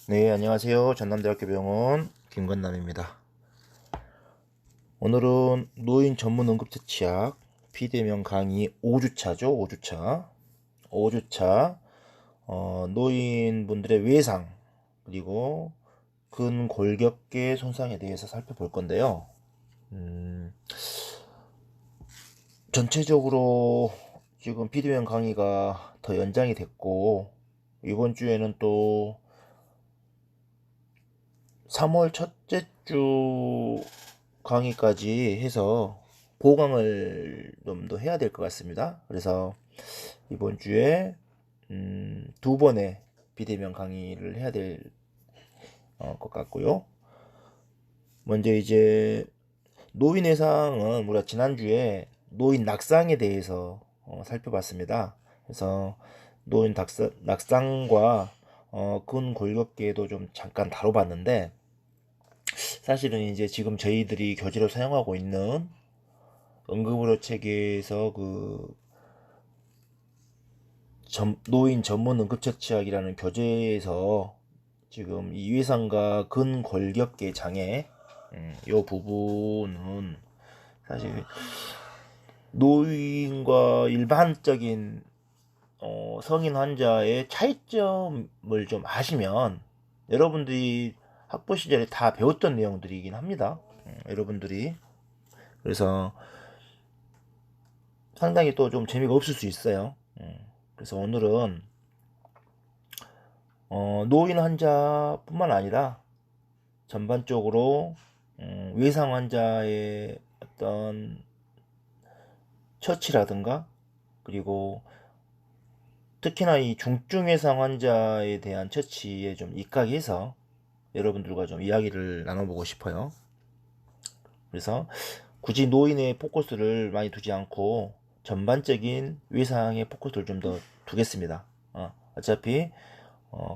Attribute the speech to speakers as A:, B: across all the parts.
A: 네, 안녕하세요. 전남대학교 병원 김건남입니다. 오늘은 노인 전문 응급처치약 비대면 강의 5주차죠. 5주차. 5주차 노인분들의 외상 그리고 근골격계 손상에 대해서 살펴볼 건데요. 전체적으로 지금 비대면 강의가 더 연장이 됐고 이번 주에는 또 3월 첫째 주 강의까지 해서 보강을 좀 더 해야 될 것 같습니다. 그래서 이번 주에 두 번의 비대면 강의를 해야 될 것 같고요. 먼저 이제 노인 해상은 우리가 지난주에 노인 낙상에 대해서 살펴봤습니다. 그래서 노인 낙상과 근골격계도 좀 잠깐 다뤄봤는데, 사실은 이제 지금 저희들이 교재로 사용하고 있는 응급의료 체계에서 노인 전문 응급처치약이라는 교재에서 지금 이 외상과 근골격계 장애 이 부분은 사실 노인과 일반적인 성인 환자의 차이점을 좀 아시면 여러분들이 학부 시절에 다 배웠던 내용들이긴 합니다. 여러분들이 그래서 상당히 또 좀 재미가 없을 수 있어요. 그래서 오늘은 노인 환자뿐만 아니라 전반적으로 외상 환자의 어떤 처치라든가 그리고 특히나 이 중증 외상 환자에 대한 처치에 좀 입각해서 여러분들과 좀 이야기를 나눠보고 싶어요. 그래서 굳이 노인의 포커스를 많이 두지 않고 전반적인 외상의 포커스를 좀 더 두겠습니다. 어차피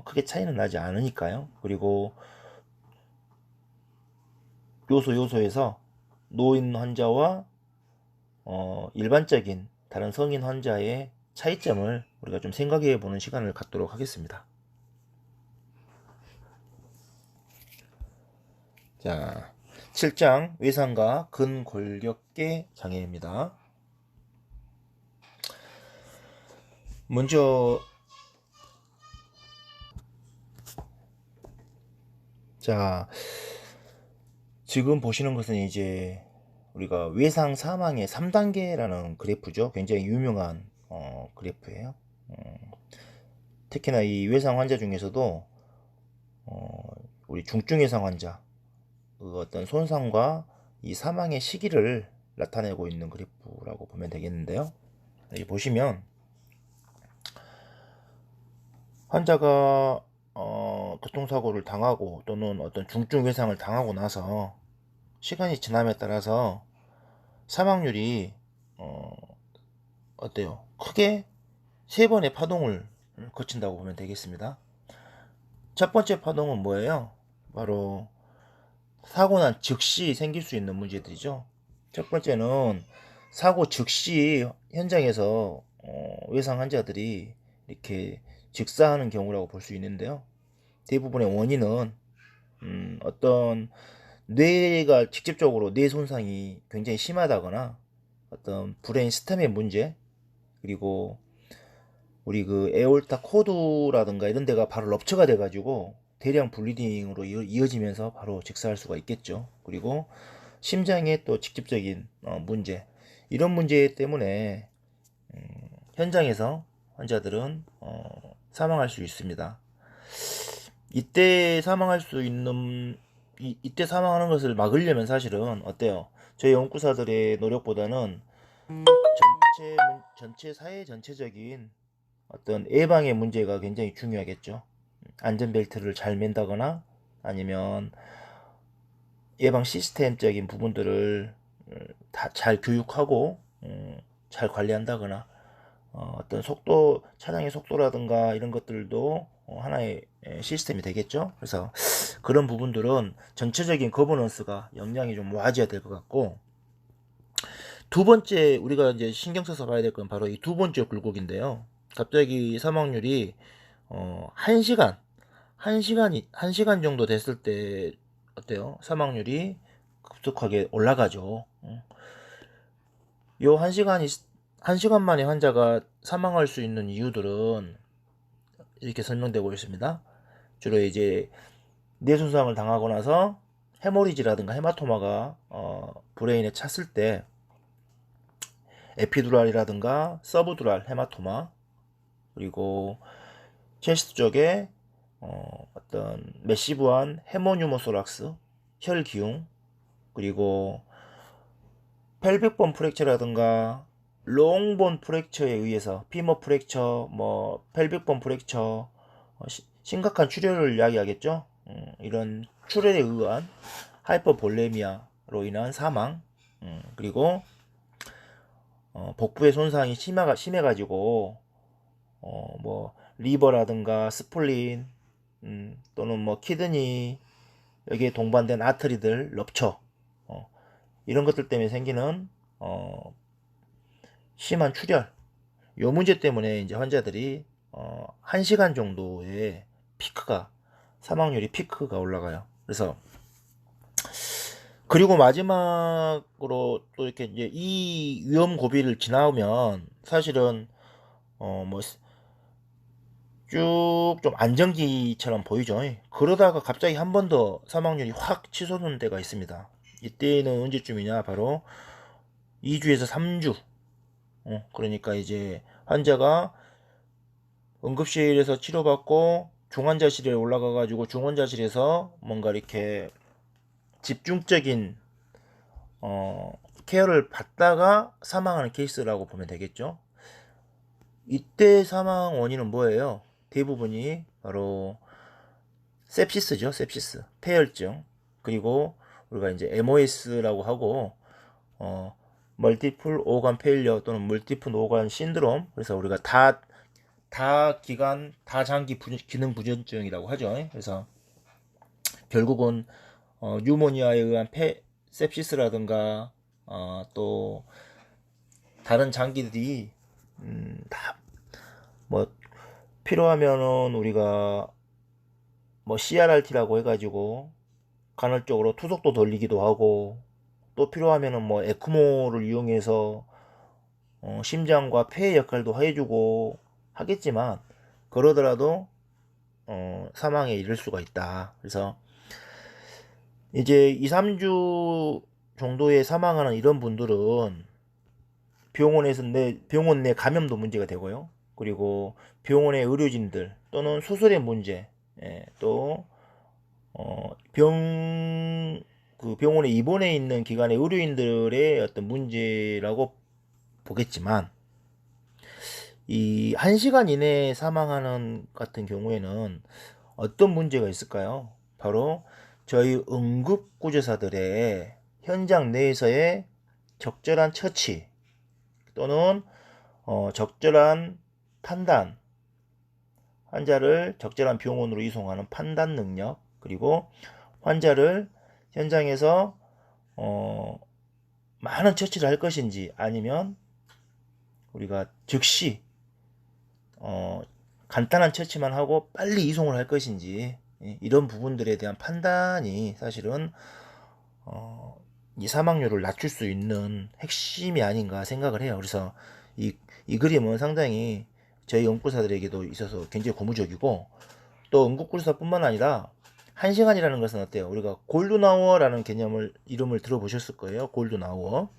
A: 크게 차이는 나지 않으니까요. 그리고 요소에서 노인 환자와 일반적인 다른 성인 환자의 차이점을 우리가 좀 생각해 보는 시간을 갖도록 하겠습니다. 자, 7장 외상과 근골격계 장애입니다. 먼저 자, 지금 보시는 것은 이제 우리가 외상 사망의 3단계라는 그래프죠. 굉장히 유명한 그래프예요. 특히나 이 외상 환자 중에서도 우리 중증 외상 환자 그 어떤 손상과 이 사망의 시기를 나타내고 있는 그래프라고 보면 되겠는데요. 여기 보시면 환자가 교통사고를 당하고 또는 어떤 중증 외상을 당하고 나서 시간이 지남에 따라서 사망률이 어때요? 크게 세 번의 파동을 거친다고 보면 되겠습니다. 첫 번째 파동은 뭐예요? 바로 사고 난 즉시 생길 수 있는 문제들이죠. 첫 번째는 사고 즉시 현장에서 외상 환자들이 이렇게 즉사하는 경우라고 볼 수 있는데요. 대부분의 원인은 어떤 뇌가 직접적으로 뇌 손상이 굉장히 심하다거나 어떤 브레인 스템의 문제, 그리고 우리 그 에올타 코드라든가 이런 데가 바로 럽처가 돼가지고 대량 블리딩으로 이어지면서 바로 즉사할 수가 있겠죠. 그리고 심장의 또 직접적인 문제, 이런 문제 때문에 현장에서 환자들은 사망할 수 있습니다. 이때 사망할 수 있는 이때 사망하는 것을 막으려면 사실은 어때요? 저희 연구사들의 노력보다는 전체 사회 전체적인 어떤 예방의 문제가 굉장히 중요하겠죠. 안전벨트를 잘 맨다거나 아니면 예방 시스템적인 부분들을 다 잘 교육하고 잘 관리한다거나 어떤 속도, 차량의 속도라든가 이런 것들도 하나의 시스템이 되겠죠. 그래서 그런 부분들은 전체적인 거버넌스가 역량이 좀 모아져야 될 것 같고, 두 번째 우리가 이제 신경 써서 봐야 될 건 바로 이 두 번째 굴곡인데요. 갑자기 사망률이 1시간 한 시간 정도 됐을 때 어때요? 사망률이 급속하게 올라가죠. 요 한 시간 만에 환자가 사망할 수 있는 이유들은 이렇게 설명되고 있습니다. 주로 이제 뇌손상을 당하고 나서 헤모리지라든가 헤마토마가 브레인에 찼을 때 에피두랄이라든가 서브두랄 헤마토마, 그리고 체스트 쪽에 어떤 매시브한 헤모뉴모소락스 혈기웅, 그리고 펠빅본 프랙처라든가 롱본 프랙처에 의해서 피머 프랙처, 뭐 펠빅본 프랙처, 심각한 출혈을 이야기하겠죠. 이런 출혈에 의한 하이퍼볼레미아로 인한 사망, 그리고 복부의 손상이 심해가지고 뭐 리버라든가 스플린, 또는 뭐 키드니, 여기에 동반된 아트리들, 럽처, 이런 것들 때문에 생기는 심한 출혈, 요 문제 때문에 이제 환자들이 1시간 정도의 사망률이 피크가 올라가요. 그래서 그리고 마지막으로 또 이렇게 이제 이 위험 고비를 지나면 사실은 뭐 쭉 좀 안정기처럼 보이죠. 그러다가 갑자기 한 번 더 사망률이 확 치솟는 때가 있습니다. 이때는 언제쯤이냐, 바로 2주에서 3주. 그러니까 이제 환자가 응급실에서 치료받고 중환자실에 올라가가지고 중환자실에서 뭔가 이렇게 집중적인 케어를 받다가 사망하는 케이스라고 보면 되겠죠. 이때 사망 원인은 뭐예요? 대부분이 바로 sepsis죠. sepsis, 폐혈증. 그리고 우리가 이제 MOS라고 하고 멀티플 오간 페일리어 또는 멀티플 오간 신드롬. 그래서 우리가 다기관 다장기 기능 부전증이라고 하죠. 그래서 결국은 뉴모니아에 의한 sepsis라든가 또 다른 장기들이 다 뭐 필요하면은 우리가 뭐 CRRT라고 해가지고 간헐적으로 투석도 돌리기도 하고, 또 필요하면은 뭐 에크모를 이용해서 심장과 폐의 역할도 해주고 하겠지만, 그러더라도 사망에 이를 수가 있다. 그래서 이제 2, 3주 정도에 사망하는 이런 분들은 병원 내 감염도 문제가 되고요. 그리고 병원의 의료진들 또는 수술의 문제, 또 그 병원에 입원해 있는 기관의 의료인들의 어떤 문제라고 보겠지만, 이 1시간 이내에 사망하는 같은 경우에는 어떤 문제가 있을까요? 바로 저희 응급구조사들의 현장 내에서의 적절한 처치 또는 적절한 판단, 환자를 적절한 병원으로 이송하는 판단 능력, 그리고 환자를 현장에서 많은 처치를 할 것인지, 아니면 우리가 즉시 간단한 처치만 하고 빨리 이송을 할 것인지, 이런 부분들에 대한 판단이 사실은 이 사망률을 낮출 수 있는 핵심이 아닌가 생각을 해요. 그래서 이 그림은 상당히 저희 연구사들에게도 있어서 굉장히 고무적이고, 또 응급구조사뿐만 아니라 1시간이라는 것은 어때요? 우리가 골든아워라는 이름을 들어보셨을 거예요. 골든아워.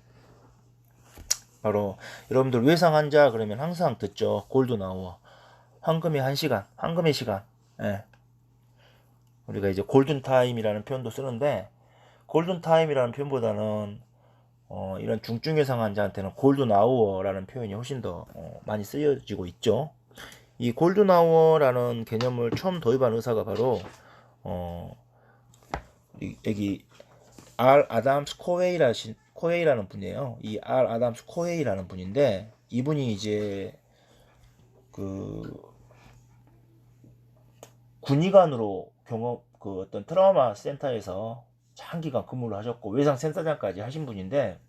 A: 바로 여러분들 외상 환자 그러면 항상 듣죠. 골든아워. 황금의 1시간, 황금의 시간. 예. 우리가 이제 골든타임이라는 표현도 쓰는데, 골든타임이라는 표현보다는 이런 중증 외상 환자한테는 골든아워라는 표현이 훨씬 더 많이 쓰여지고 있죠. 이 골든아워라는 개념을 처음 도입한 의사가 바로 여기 R 아담스 코웨이라는 분이에요. 이 R 아담스 코웨이라는 분인데, 이분이 이제 그 군의관으로 그 어떤 트라우마 센터에서 장기간 근무를 하셨고 외상 센터장까지 하신 분인데,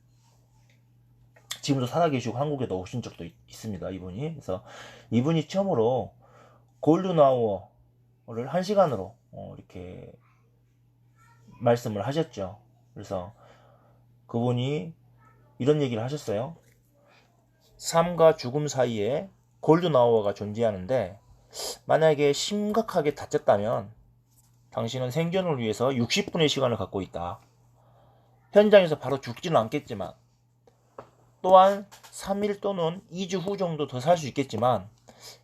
A: 지금도 살아계시고 한국에도 오신 적도 있습니다. 이분이. 그래서 이분이 처음으로 골든아워 1시간으로 이렇게 말씀을 하셨죠. 그래서 그분이 이런 얘기를 하셨어요. 삶과 죽음 사이에 골든 아워가 존재하는데 만약에 심각하게 다쳤다면 당신은 생존을 위해서 60분의 시간을 갖고 있다. 현장에서 바로 죽지는 않겠지만 또한 3일 또는 2주 후 정도 더 살 수 있겠지만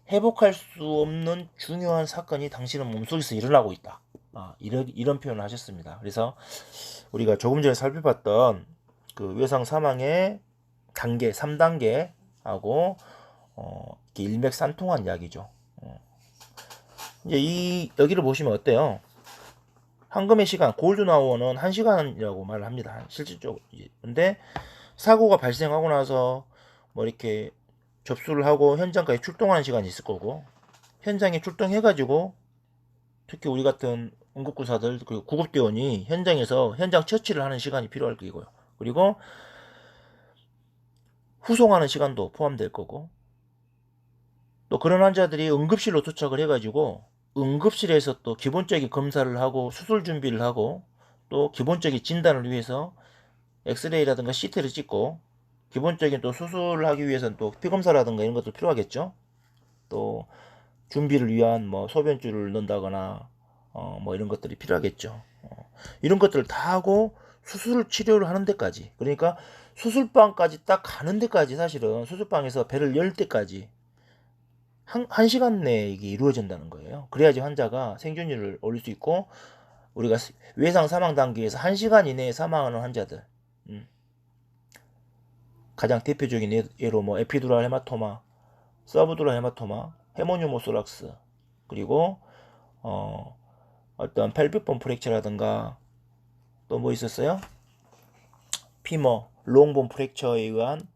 A: 회복할 수 없는 중요한 사건이 당신의 몸속에서 일어나고 있다. 이런 표현을 하셨습니다. 그래서 우리가 조금 전에 살펴봤던 그 외상 사망의 단계 3단계하고 일맥상통한 이야기죠. 이제 여기를 보시면 어때요? 황금의 시간, 골든 아워는 1시간이라고 말을 합니다. 실질적으로. 근데 사고가 발생하고 나서 뭐 이렇게 접수를 하고 현장까지 출동하는 시간이 있을 거고, 현장에 출동해가지고 특히 우리 같은 응급구사들 그리고 구급대원이 현장에서 현장 처치를 하는 시간이 필요할 거고요. 그리고 후송하는 시간도 포함될 거고, 또 그런 환자들이 응급실로 도착을 해가지고 응급실에서 또 기본적인 검사를 하고 수술 준비를 하고 또 기본적인 진단을 위해서 엑스레이라든가 CT를 찍고 기본적인 또 수술을 하기 위해서는 또 피검사라든가 이런 것도 필요하겠죠. 또 준비를 위한 뭐 소변줄을 넣는다거나 뭐 이런 것들이 필요하겠죠. 이런 것들을 다 하고 수술 치료를 하는 데까지, 그러니까 수술방까지 딱 가는 데까지, 사실은 수술방에서 배를 열 때까지 한 시간 내에 이게 이루어진다는 거예요. 그래야지 환자가 생존율을 올릴 수 있고, 우리가 외상 사망 단계에서 1시간 이내에 사망하는 환자들, 가장 대표적인 예로 뭐 에피두랄 헤마토마, 서브두랄 헤마토마, 헤모뉴모소락스, 그리고 어떤 펠빅본 프랙처라든가 또 뭐 있었어요? 피머, 롱본 프랙처에 의한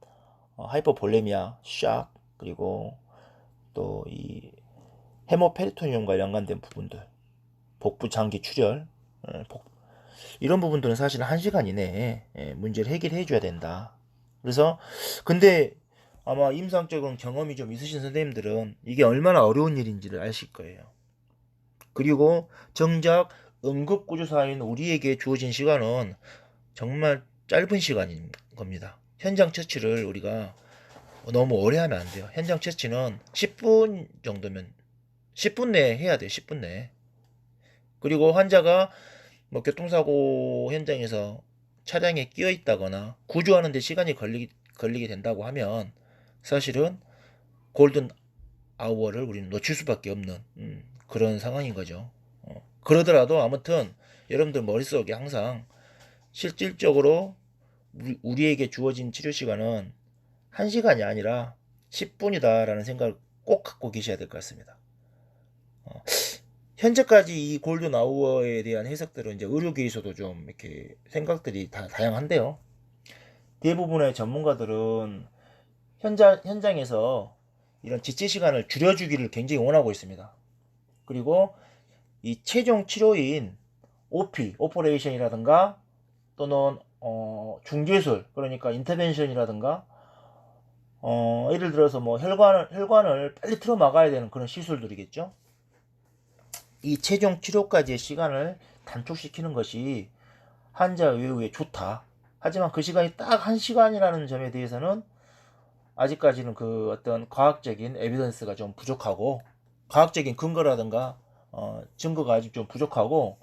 A: 하이퍼볼레미아, 샥, 그리고 또 이 헤모페리토니움과 연관된 부분들, 복부 장기 출혈, 이런 부분들은 사실 1시간 이내에 문제를 해결해 줘야 된다. 그래서 근데 아마 임상적인 경험이 좀 있으신 선생님들은 이게 얼마나 어려운 일인지를 아실 거예요. 그리고 정작 응급구조사인 우리에게 주어진 시간은 정말 짧은 시간인 겁니다. 현장 처치를 우리가 너무 오래 하면 안 돼요. 현장 처치는 10분 정도면 10분 내에 해야 돼요. 10분 내에. 그리고 환자가 뭐 교통사고 현장에서 차량에 끼어 있다거나 구조하는 데 시간이 걸리게 된다고 하면 사실은 골든 아워를 우리는 놓칠 수밖에 없는 그런 상황인 거죠. 그러더라도 아무튼 여러분들 머릿속에 항상 실질적으로 우리에게 주어진 치료 시간은 1시간이 아니라 10분이다 라는 생각을 꼭 갖고 계셔야 될 것 같습니다. 현재까지 이 골든 아워에 대한 해석들은 이제 의료계에서도 좀 이렇게 생각들이 다 다양한데요. 대부분의 전문가들은 현장에서 이런 지체 시간을 줄여주기를 굉장히 원하고 있습니다. 그리고 이 최종 치료인 OP, 오퍼레이션이라든가 또는 중개술, 그러니까 인터벤션이라든가 예를 들어서 뭐 혈관을 빨리 틀어 막아야 되는 그런 시술들이겠죠. 이 최종 치료까지의 시간을 단축시키는 것이 환자 외우에 좋다. 하지만 그 시간이 딱 1시간이라는 점에 대해서는 아직까지는 그 어떤 과학적인 에비던스가 좀 부족하고, 과학적인 근거라든가 증거가 아직 좀 부족하고,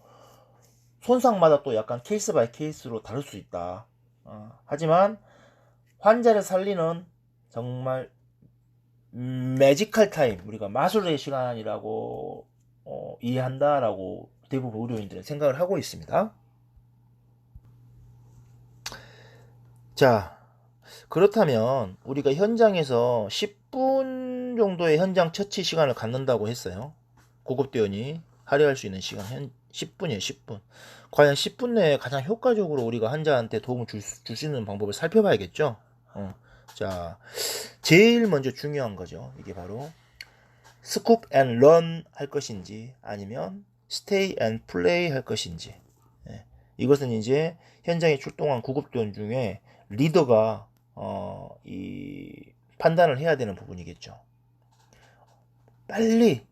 A: 손상마다 또 약간 케이스 바이 케이스로 다를 수 있다. 하지만 환자를 살리는 정말 매지컬 타임, 우리가 마술의 시간이라고 이해한다라고 대부분 의료인들은 생각을 하고 있습니다. 자, 그렇다면 우리가 현장에서 10분 정도의 현장 처치 시간을 갖는다고 했어요. 구급대원이 할애할 수 있는 시간 10분이에요. 10분. 과연 10분 내에 가장 효과적으로 우리가 환자한테 도움을 줄 수 있는 방법을 살펴봐야겠죠. 자, 제일 먼저 중요한 거죠. 이게 바로 스쿱 앤 런 할 것인지 아니면 스테이 앤 플레이 할 것인지. 이것은 이제 현장에 출동한 구급대원 중에 리더가 이 판단을 해야 되는 부분이겠죠. 빨리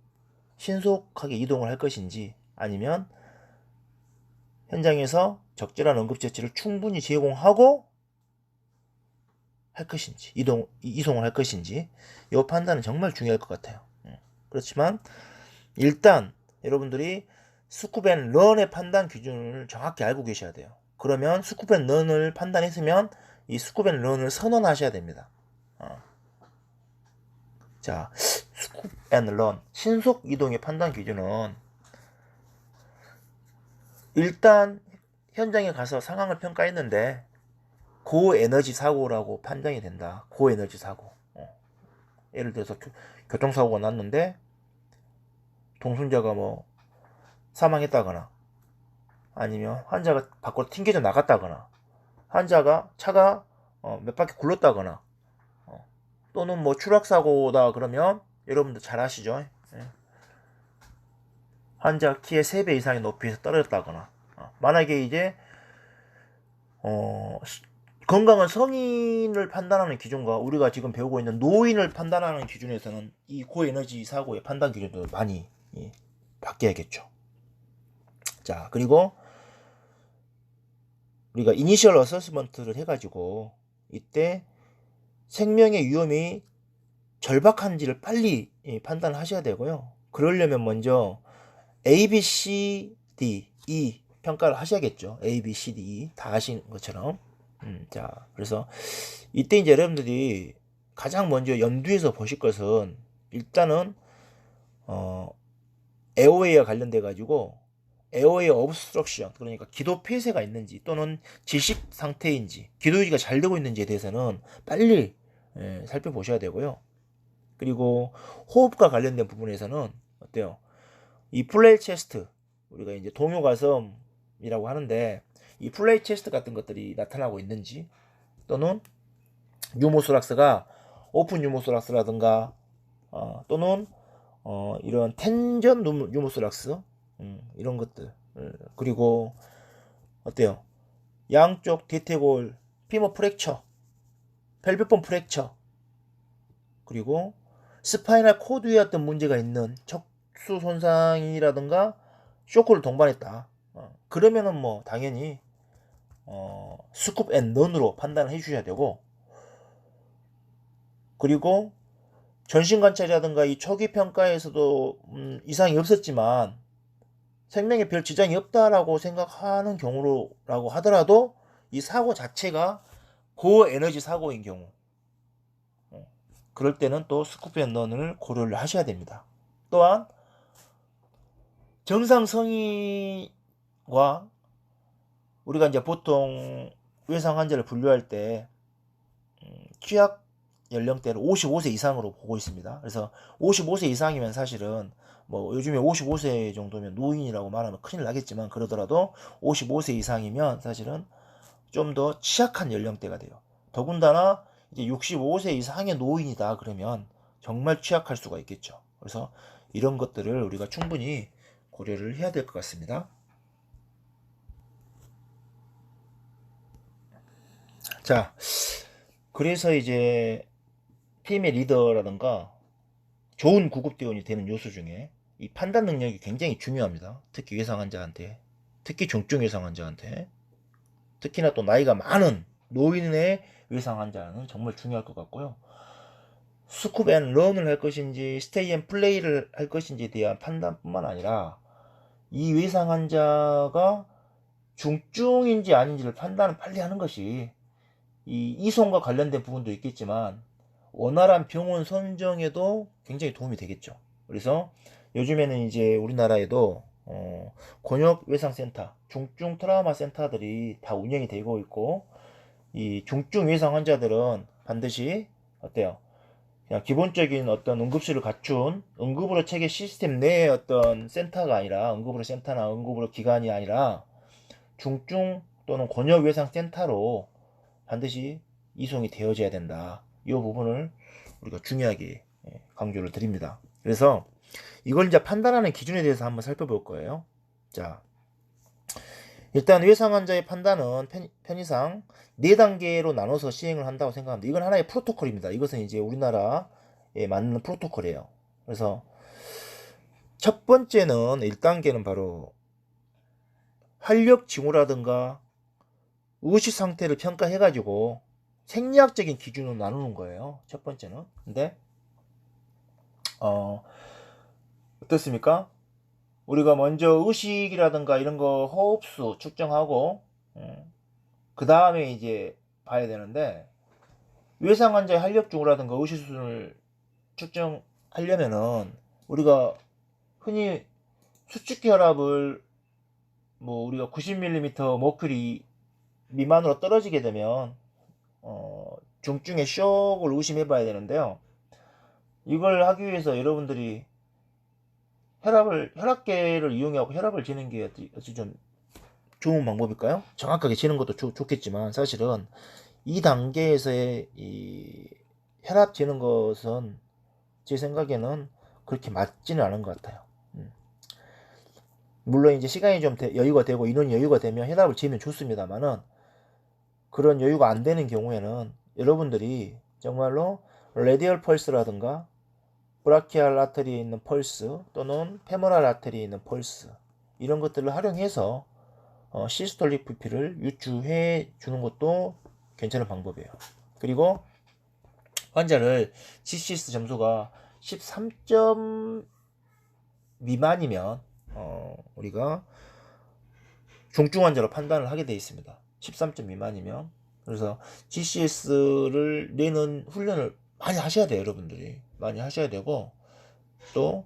A: 신속하게 이동을 할 것인지, 아니면 현장에서 적절한 응급처치를 충분히 제공하고 할 것인지, 이송을 할 것인지, 이 판단은 정말 중요할 것 같아요. 그렇지만 일단 여러분들이 스쿱 앤 런의 판단 기준을 정확히 알고 계셔야 돼요. 그러면 스쿱 앤 런을 판단했으면 이 스쿱 앤 런을 선언하셔야 됩니다. 자, 스쿱 앤 런, 신속 이동의 판단 기준은 일단 현장에 가서 상황을 평가했는데 고에너지 사고라고 판단이 된다. 고에너지 사고. 예를 들어서 교통사고가 났는데 동승자가 뭐 사망했다거나, 아니면 환자가 밖으로 튕겨져 나갔다거나, 환자가 차가 몇 바퀴 굴렀다거나, 또는 뭐 추락사고다 그러면 여러분들 잘 아시죠? 환자 키의 3배 이상의 높이에서 떨어졌다거나, 만약에 이제 건강한 성인을 판단하는 기준과 우리가 지금 배우고 있는 노인을 판단하는 기준에서는 이 고에너지 사고의 판단 기준도 많이 바뀌어야겠죠. 자, 그리고 우리가 이니셜 어세스먼트를 해가지고 이때 생명의 위험이 절박한지를 빨리 판단하셔야 되고요. 그러려면 먼저 A, B, C, D, E 평가를 하셔야겠죠. A, B, C, D, E 다 하신 것처럼. 자, 그래서 이때 이제 여러분들이 가장 먼저 염두에서 보실 것은 일단은 에어웨이와 관련돼 가지고 에어웨이 obstruction, 그러니까 기도 폐쇄가 있는지 또는 질식 상태인지 기도 유지가 잘 되고 있는지에 대해서는 빨리 살펴보셔야 되고요. 그리고 호흡과 관련된 부분에서는 어때요? 이 플레이 체스트, 우리가 이제 동요 가슴이라고 하는데 이 플레이 체스트 같은 것들이 나타나고 있는지, 또는 유모소락스가 오픈 유모소락스라든가 또는 이런 텐전 유모소락스 이런 것들, 그리고 어때요? 양쪽 대퇴골 피머 프랙처, 펠비폰 프랙처, 그리고 스파이널 코드에 어떤 문제가 있는 척수 손상이라든가 쇼크를 동반했다. 그러면은 뭐 당연히 스쿱 앤 런으로 판단을 해주셔야 되고, 그리고 전신 관찰이라든가 이 초기 평가에서도 이상이 없었지만 생명에 별 지장이 없다라고 생각하는 경우라고 하더라도 이 사고 자체가 고에너지 사고인 경우, 그럴 때는 또 스쿱 앤 런을 고려를 하셔야 됩니다. 또한 정상 성인과 우리가 이제 보통 외상 환자를 분류할 때 취약 연령대를 55세 이상으로 보고 있습니다. 그래서 55세 이상이면 사실은 뭐 요즘에 55세 정도면 노인이라고 말하면 큰일 나겠지만, 그러더라도 55세 이상이면 사실은 좀 더 취약한 연령대가 돼요. 더군다나 이제 65세 이상의 노인이다 그러면 정말 취약할 수가 있겠죠. 그래서 이런 것들을 우리가 충분히 고려를 해야 될 것 같습니다. 자, 그래서 이제 팀의 리더라든가 좋은 구급대원이 되는 요소 중에 이 판단 능력이 굉장히 중요합니다. 특히 외상 환자한테, 특히 중증 외상 환자한테, 특히나 또 나이가 많은 노인의 외상 환자는 정말 중요할 것 같고요. 스쿱 앤 런을 할 것인지 스테이 앤 플레이를 할 것인지에 대한 판단뿐만 아니라 이 외상 환자가 중증인지 아닌지를 판단을 빨리 하는 것이 이 이송과 관련된 부분도 있겠지만 원활한 병원 선정에도 굉장히 도움이 되겠죠. 그래서 요즘에는 이제 우리나라에도 곤욕 외상센터, 중증 트라우마 센터들이 다 운영이 되고 있고, 이 중증 외상 환자들은 반드시 어때요? 그냥 기본적인 어떤 응급실을 갖춘 응급으로 체계 시스템 내의 어떤 센터가 아니라, 응급으로 센터나 응급으로 기관이 아니라 중증 또는 곤욕 외상 센터로 반드시 이송이 되어져야 된다. 이 부분을 우리가 중요하게 강조를 드립니다. 그래서 이걸 이제 판단하는 기준에 대해서 한번 살펴볼 거예요. 자, 일단 외상 환자의 판단은 편의상 4단계로 나눠서 시행을 한다고 생각합니다. 이건 하나의 프로토콜입니다. 이것은 이제 우리나라에 맞는 프로토콜이에요. 그래서 첫 번째는 1단계는 바로 활력 징후라든가 의식 상태를 평가해가지고 생리학적인 기준으로 나누는 거예요. 첫 번째는. 근데 어떻습니까? 우리가 먼저 의식이라든가 이런 거 호흡수 측정하고 그 다음에 이제 봐야 되는데, 외상 환자의 활력 징후라든가 의식 수준을 측정하려면은 우리가 흔히 수축기 혈압을 뭐 우리가 90mm 머큐리 미만으로 떨어지게 되면 중증의 쇼크를 의심해 봐야 되는데요. 이걸 하기 위해서 여러분들이 혈압계를 이용하고 혈압을 재는 게 어찌 좀 좋은 방법일까요? 정확하게 재는 것도 좋겠지만, 사실은 이 단계에서의 이 혈압 재는 것은 제 생각에는 그렇게 맞지는 않은 것 같아요. 물론 이제 시간이 좀 여유가 되고 이런 여유가 되면 혈압을 재면 좋습니다만은, 그런 여유가 안 되는 경우에는 여러분들이 정말로 레디얼 펄스라든가 브라키알 아터리에 있는 펄스 또는 페모랄 아터리에 있는 펄스, 이런 것들을 활용해서 시스톨릭 부피를 유추해 주는 것도 괜찮은 방법이에요. 그리고 환자를 GCS 점수가 13점 미만이면 우리가 중증 환자로 판단을 하게 되어 있습니다. 13점 미만이면. 그래서 GCS를 내는 훈련을 많이 하셔야 돼요. 여러분들이 많이 하셔야 되고, 또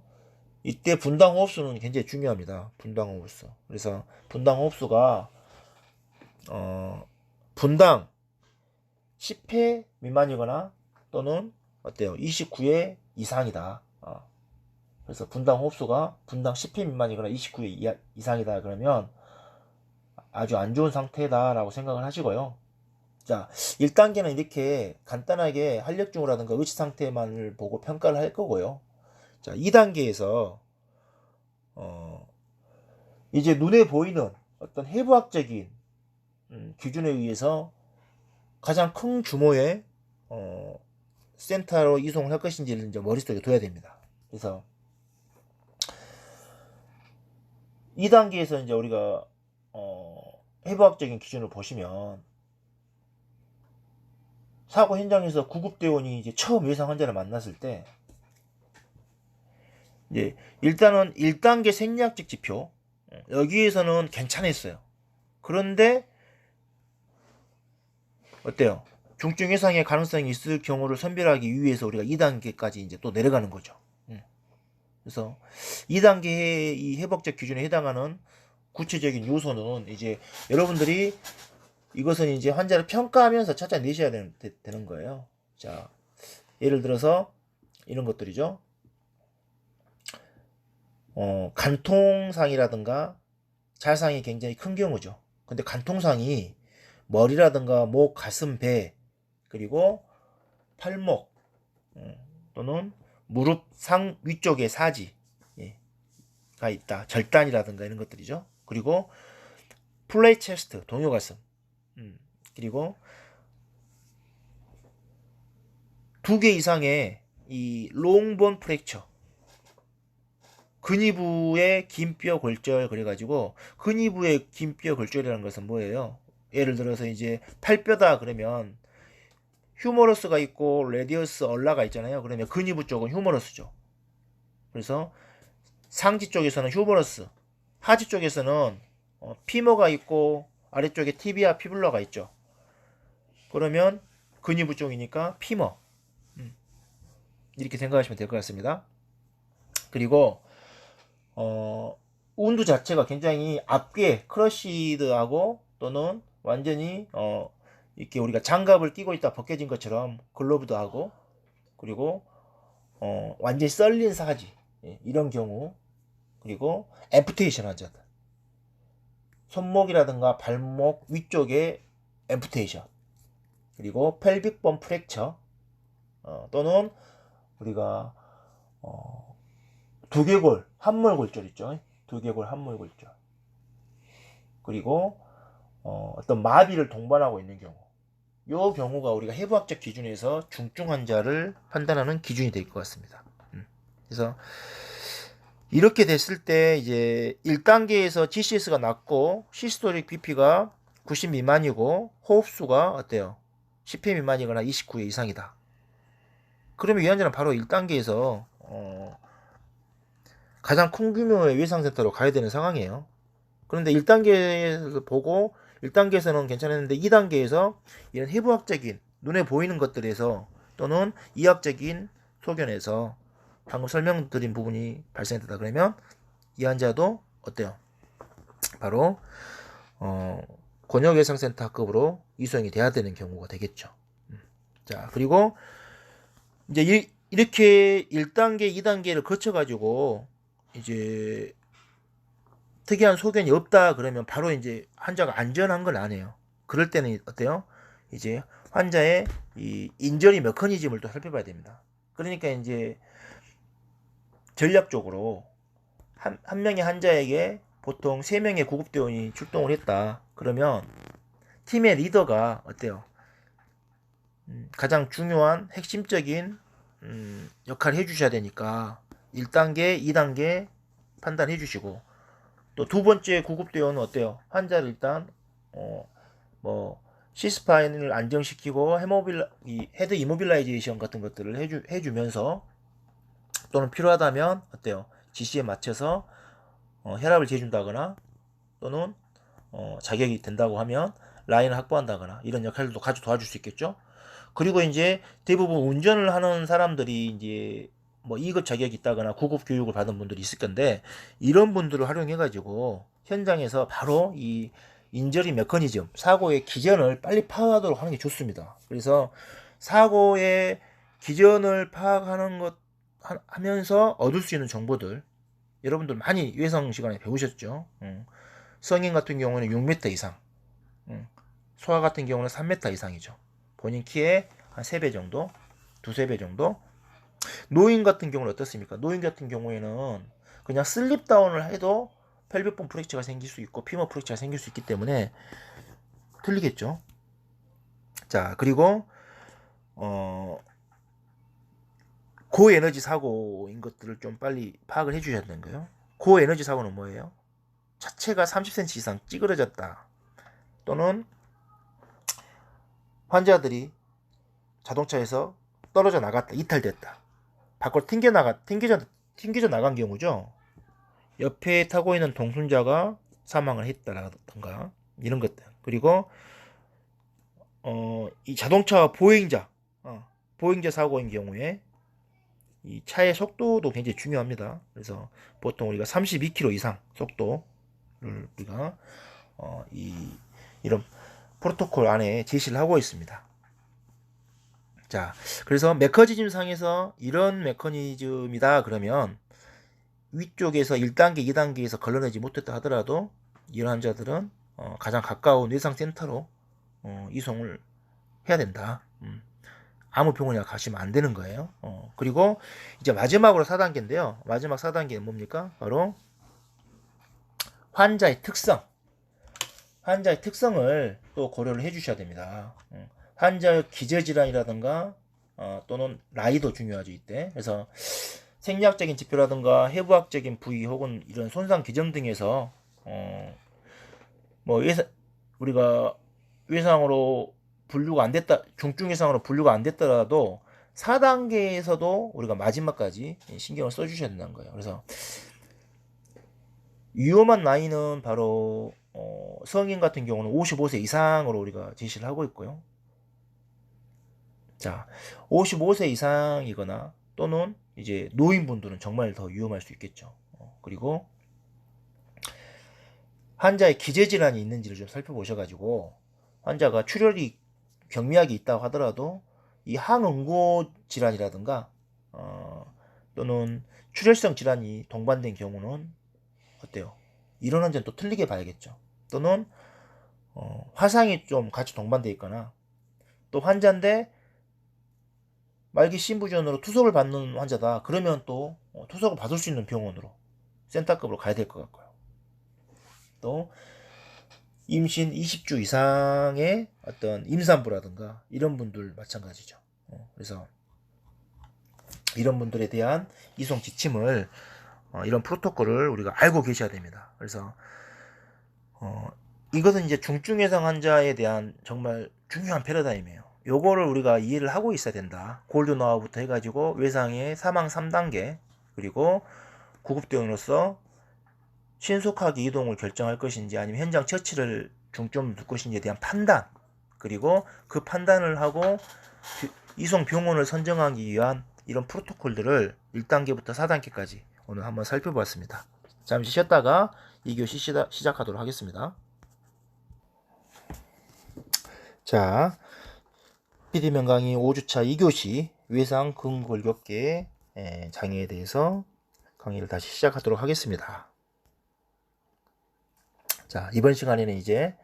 A: 이때 분당 호흡수는 굉장히 중요합니다. 분당 호흡수. 그래서 분당 호흡수가 분당 10회 미만이거나 또는 어때요? 29회 이상이다. 그래서 분당 호흡수가 분당 10회 미만이거나 29회 이상이다 그러면 아주 안 좋은 상태다라고 생각을 하시고요. 자, 1단계는 이렇게 간단하게 활력 징후라든가 의식 상태만을 보고 평가를 할 거고요. 자, 2단계에서 이제 눈에 보이는 어떤 해부학적인 기준에 의해서 가장 큰 규모의 센터로 이송을 할 것인지를 이제 머릿속에 둬야 됩니다. 그래서 2단계에서 이제 우리가 해부학적인 기준을 보시면, 사고 현장에서 구급대원이 이제 처음 외상 환자를 만났을 때, 이제 일단은 1단계 생리학적 지표, 여기에서는 괜찮았어요. 그런데 어때요? 중증 외상의 가능성이 있을 경우를 선별하기 위해서 우리가 2단계까지 이제 또 내려가는 거죠. 그래서 2단계의 이 회복적 기준에 해당하는 구체적인 요소는 이제 여러분들이 이것은 이제 환자를 평가하면서 찾아내셔야 되는 거예요. 자, 예를 들어서 이런 것들이죠. 간통상이라든가 자상이 굉장히 큰 경우죠. 근데 간통상이 머리라든가 목, 가슴, 배, 그리고 팔목, 또는 무릎 상 위쪽에 사지가 있다. 절단이라든가 이런 것들이죠. 그리고 플레이 체스트, 동요가슴, 그리고 2개 이상의 이 롱본 프랙처, 근위부의 긴뼈 골절, 그래가지고 근위부의 긴뼈 골절이라는 것은 뭐예요? 예를 들어서 이제 팔뼈다 그러면 휴머러스가 있고 레디어스 얼라가 있잖아요. 그러면 근위부 쪽은 휴머러스죠. 그래서 상지 쪽에서는 휴머러스, 하지 쪽에서는 피머가 있고 아래쪽에 티비아 피블러가 있죠. 그러면 근위부 쪽이니까 피머, 이렇게 생각하시면 될 것 같습니다. 그리고 운두 자체가 굉장히 앞뒤에 크러쉬드하고 또는 완전히 이렇게 우리가 장갑을 끼고 있다 벗겨진 것처럼 글로브도 하고, 그리고 완전히 썰린 사지, 이런 경우, 그리고 앰프테이션 환자들, 손목이라든가 발목 위쪽에 앰프테이션, 그리고 펠빅본 프랙처, 또는 우리가 두개골 함몰골절 있죠. 두개골 함몰골절, 그리고 어떤 마비를 동반하고 있는 경우, 요 경우가 우리가 해부학적 기준에서 중증 환자를 판단하는 기준이 될 것 같습니다. 그래서 이렇게 됐을 때 이제 1단계에서 GCS가 낮고 시스톨릭 BP가 90 미만이고 호흡수가 어때요? 10회 미만이거나 29회 이상이다. 그러면 이 환자는 바로 1단계에서 가장 큰 규모의 외상센터로 가야 되는 상황이에요. 그런데 1단계에서 보고 1단계에서는 괜찮았는데 2단계에서 이런 해부학적인 눈에 보이는 것들에서 또는 이학적인 소견에서 방금 설명드린 부분이 발생했다 그러면 이 환자도 어때요? 바로 권역외상센터급으로 이송이 돼야 되는 경우가 되겠죠. 자, 그리고 이제 이렇게 1단계, 2단계를 거쳐가지고 이제 특이한 소견이 없다 그러면 바로 이제 환자가 안전한 건 아니에요. 그럴 때는 어때요? 이제 환자의 이 인저리 메커니즘을 또 살펴봐야 됩니다. 그러니까 이제 전략적으로 한 명의 환자에게 보통 3명의 구급대원이 출동을 했다. 그러면 팀의 리더가 어때요? 가장 중요한 핵심적인 역할을 해주셔야 되니까 1단계, 2단계 판단해 주시고 또 두 번째 구급대원은 어때요? 환자를 일단 뭐 시스파인을 안정시키고 헤드 이모빌라이제이션 같은 것들을 해주면서 또는 필요하다면 어때요? 지시에 맞춰서 혈압을 재준다거나 또는 자격이 된다고 하면 라인을 확보한다거나 이런 역할들도 같이 도와줄 수 있겠죠. 그리고 이제 대부분 운전을 하는 사람들이 이제 뭐 2급 자격이 있다거나 구급 교육을 받은 분들이 있을 건데 이런 분들을 활용해 가지고 현장에서 바로 이 인저리 메커니즘, 사고의 기전을 빨리 파악하도록 하는 게 좋습니다. 그래서 사고의 기전을 파악하는 것 하면서 얻을 수 있는 정보들 여러분들 많이 외상 시간에 배우셨죠. 성인 같은 경우는 6m 이상, 소아 같은 경우는 3m 이상이죠. 본인 키의 한 3배 정도, 2~3배 정도. 노인 같은 경우는 어떻습니까? 노인 같은 경우에는 그냥 슬립 다운을 해도 펠빅본 프랙처가 생길 수 있고 피머 프랙처가 생길 수 있기 때문에 틀리겠죠. 자, 그리고 고에너지 사고인 것들을 좀 빨리 파악을 해주셔야 되는 거예요. 고에너지 사고는 뭐예요? 차체가 30cm 이상 찌그러졌다. 또는 환자들이 자동차에서 떨어져 나갔다. 이탈됐다. 밖으로 튕겨져 나간 경우죠. 옆에 타고 있는 동순자가 사망을 했다라든가 이런 것들. 그리고 이 자동차 보행자 사고인 경우에 이 차의 속도도 굉장히 중요합니다. 그래서 보통 우리가 32km 이상 속도를 우리가 이런 프로토콜 안에 제시를 하고 있습니다. 자, 그래서 메커니즘 상에서 이런 메커니즘이다 그러면 위쪽에서 1단계, 2단계에서 걸러내지 못했다 하더라도 이런 환자들은 가장 가까운 외상센터로 이송을 해야 된다. 아무 병원이나 가시면 안 되는 거예요. 그리고 이제 마지막으로 4단계인데요. 마지막 4단계는 뭡니까? 바로 환자의 특성. 환자의 특성을 또 고려를 해 주셔야 됩니다. 환자의 기저질환이라든가 또는 나이도 중요하죠 이때. 그래서 생리학적인 지표라든가 해부학적인 부위 혹은 이런 손상 기전 등에서 뭐 우리가 외상으로 분류가 안 됐다, 중증 외상으로 분류가 안 됐더라도 4단계에서도 우리가 마지막까지 신경을 써주셔야 된다는 거예요. 그래서 위험한 나이는 바로 성인 같은 경우는 55세 이상으로 우리가 제시를 하고 있고요. 자, 55세 이상이거나 또는 이제 노인분들은 정말 더 위험할 수 있겠죠. 그리고 환자의 기저질환이 있는지를 좀 살펴보셔가지고 환자가 출혈이 경미하게 있다고 하더라도 이 항응고 질환이라든가 또는 출혈성 질환이 동반된 경우는 어때요? 이런 환자는 또 틀리게 봐야겠죠. 또는 화상이 좀 같이 동반돼 있거나 또 환자인데 말기 심부전으로 투석을 받는 환자다. 그러면 또 투석을 받을 수 있는 병원으로 센터급으로 가야 될 것 같고요. 또 임신 20주 이상의 어떤 임산부라든가 이런 분들 마찬가지죠. 그래서 이런 분들에 대한 이송 지침을 이런 프로토콜을 우리가 알고 계셔야 됩니다. 그래서 이것은 이제 중증 외상 환자에 대한 정말 중요한 패러다임이에요. 요거를 우리가 이해를 하고 있어야 된다. 골드 노하우부터 해가지고 외상의 사망 3단계, 그리고 구급대원으로서 신속하게 이동을 결정할 것인지 아니면 현장 처치를 중점을 둘 것인지에 대한 판단, 그리고 그 판단을 하고 이송 병원을 선정하기 위한 이런 프로토콜들을 1단계부터 4단계까지 오늘 한번 살펴보았습니다. 잠시 쉬었다가 2교시 시작하도록 하겠습니다. 자, PD면 강의 5주차 2교시 외상 근골격계 장애에 대해서 강의를 다시 시작하도록 하겠습니다. 자, 이번 시간에는 이제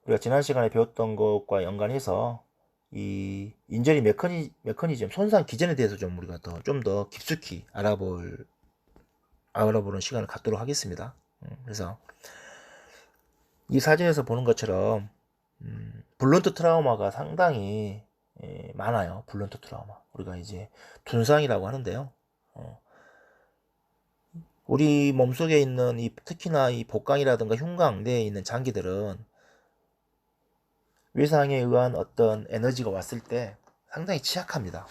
A: 우리가 지난 시간에 배웠던 것과 연관해서 이 인저리 메커니즘, 손상 기전에 대해서 좀 우리가 좀 더 깊숙이 알아보는 시간을 갖도록 하겠습니다. 그래서 이 사진에서 보는 것처럼 블런트 트라우마가 상당히 많아요. 블런트 트라우마. 우리가 이제 둔상이라고 하는데요. 우리 몸속에 있는 특히나 이 복강이라든가 흉곽 내에 있는 장기들은 외상에 의한 어떤 에너지가 왔을 때 상당히 취약합니다.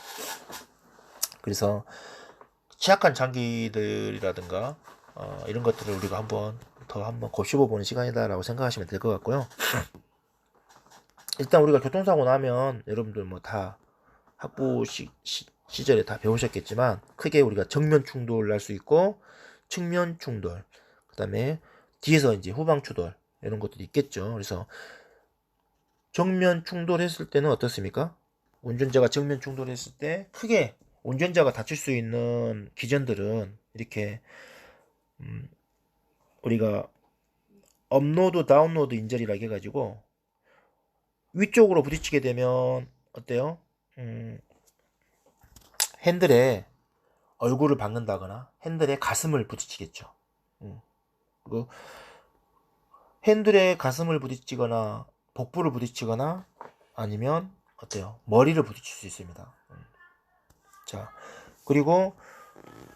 A: 그래서 취약한 장기들이라든가 이런 것들을 우리가 한번 곱씹어 보는 시간이다라고 생각하시면 될 것 같고요. 일단 우리가 교통사고 나면 여러분들 뭐 다 학부 시절에 다 배우셨겠지만 크게 우리가 정면 충돌 날 수 있고 측면 충돌, 그 다음에 뒤에서 이제 후방 충돌 이런 것들이 있겠죠. 그래서 정면 충돌했을 때는 어떻습니까? 운전자가 정면 충돌했을 때 크게 운전자가 다칠 수 있는 기전들은 이렇게 우리가 업로드 다운로드 인절이라고 해가지고 위쪽으로 부딪히게 되면 어때요? 핸들에 얼굴을 박는다거나 핸들에 가슴을 부딪히겠죠. 그리고 핸들에 가슴을 부딪히거나 복부를 부딪히거나 아니면 어때요? 머리를 부딪힐 수 있습니다. 자, 그리고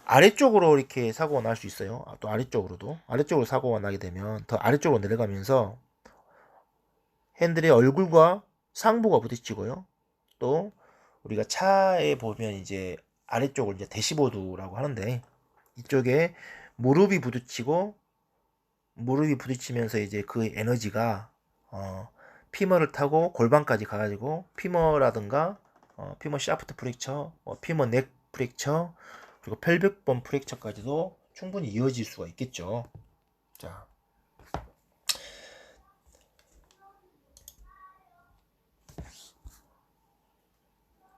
A: 아래쪽으로 이렇게 사고가 날 수 있어요. 또 아래쪽으로 사고가 나게 되면 더 아래쪽으로 내려가면서 핸들의 얼굴과 상부가 부딪히고요. 또 우리가 차에 보면 이제 아래쪽을 이제 대시보드라고 하는데 이쪽에 무릎이 부딪히면서 이제 그 에너지가 피머를 타고 골반까지 가가지고 피머라든가 피머 샤프트 프랙처, 피머 넥 프랙처, 그리고 펠빅본 프랙처까지도 충분히 이어질 수가 있겠죠. 자,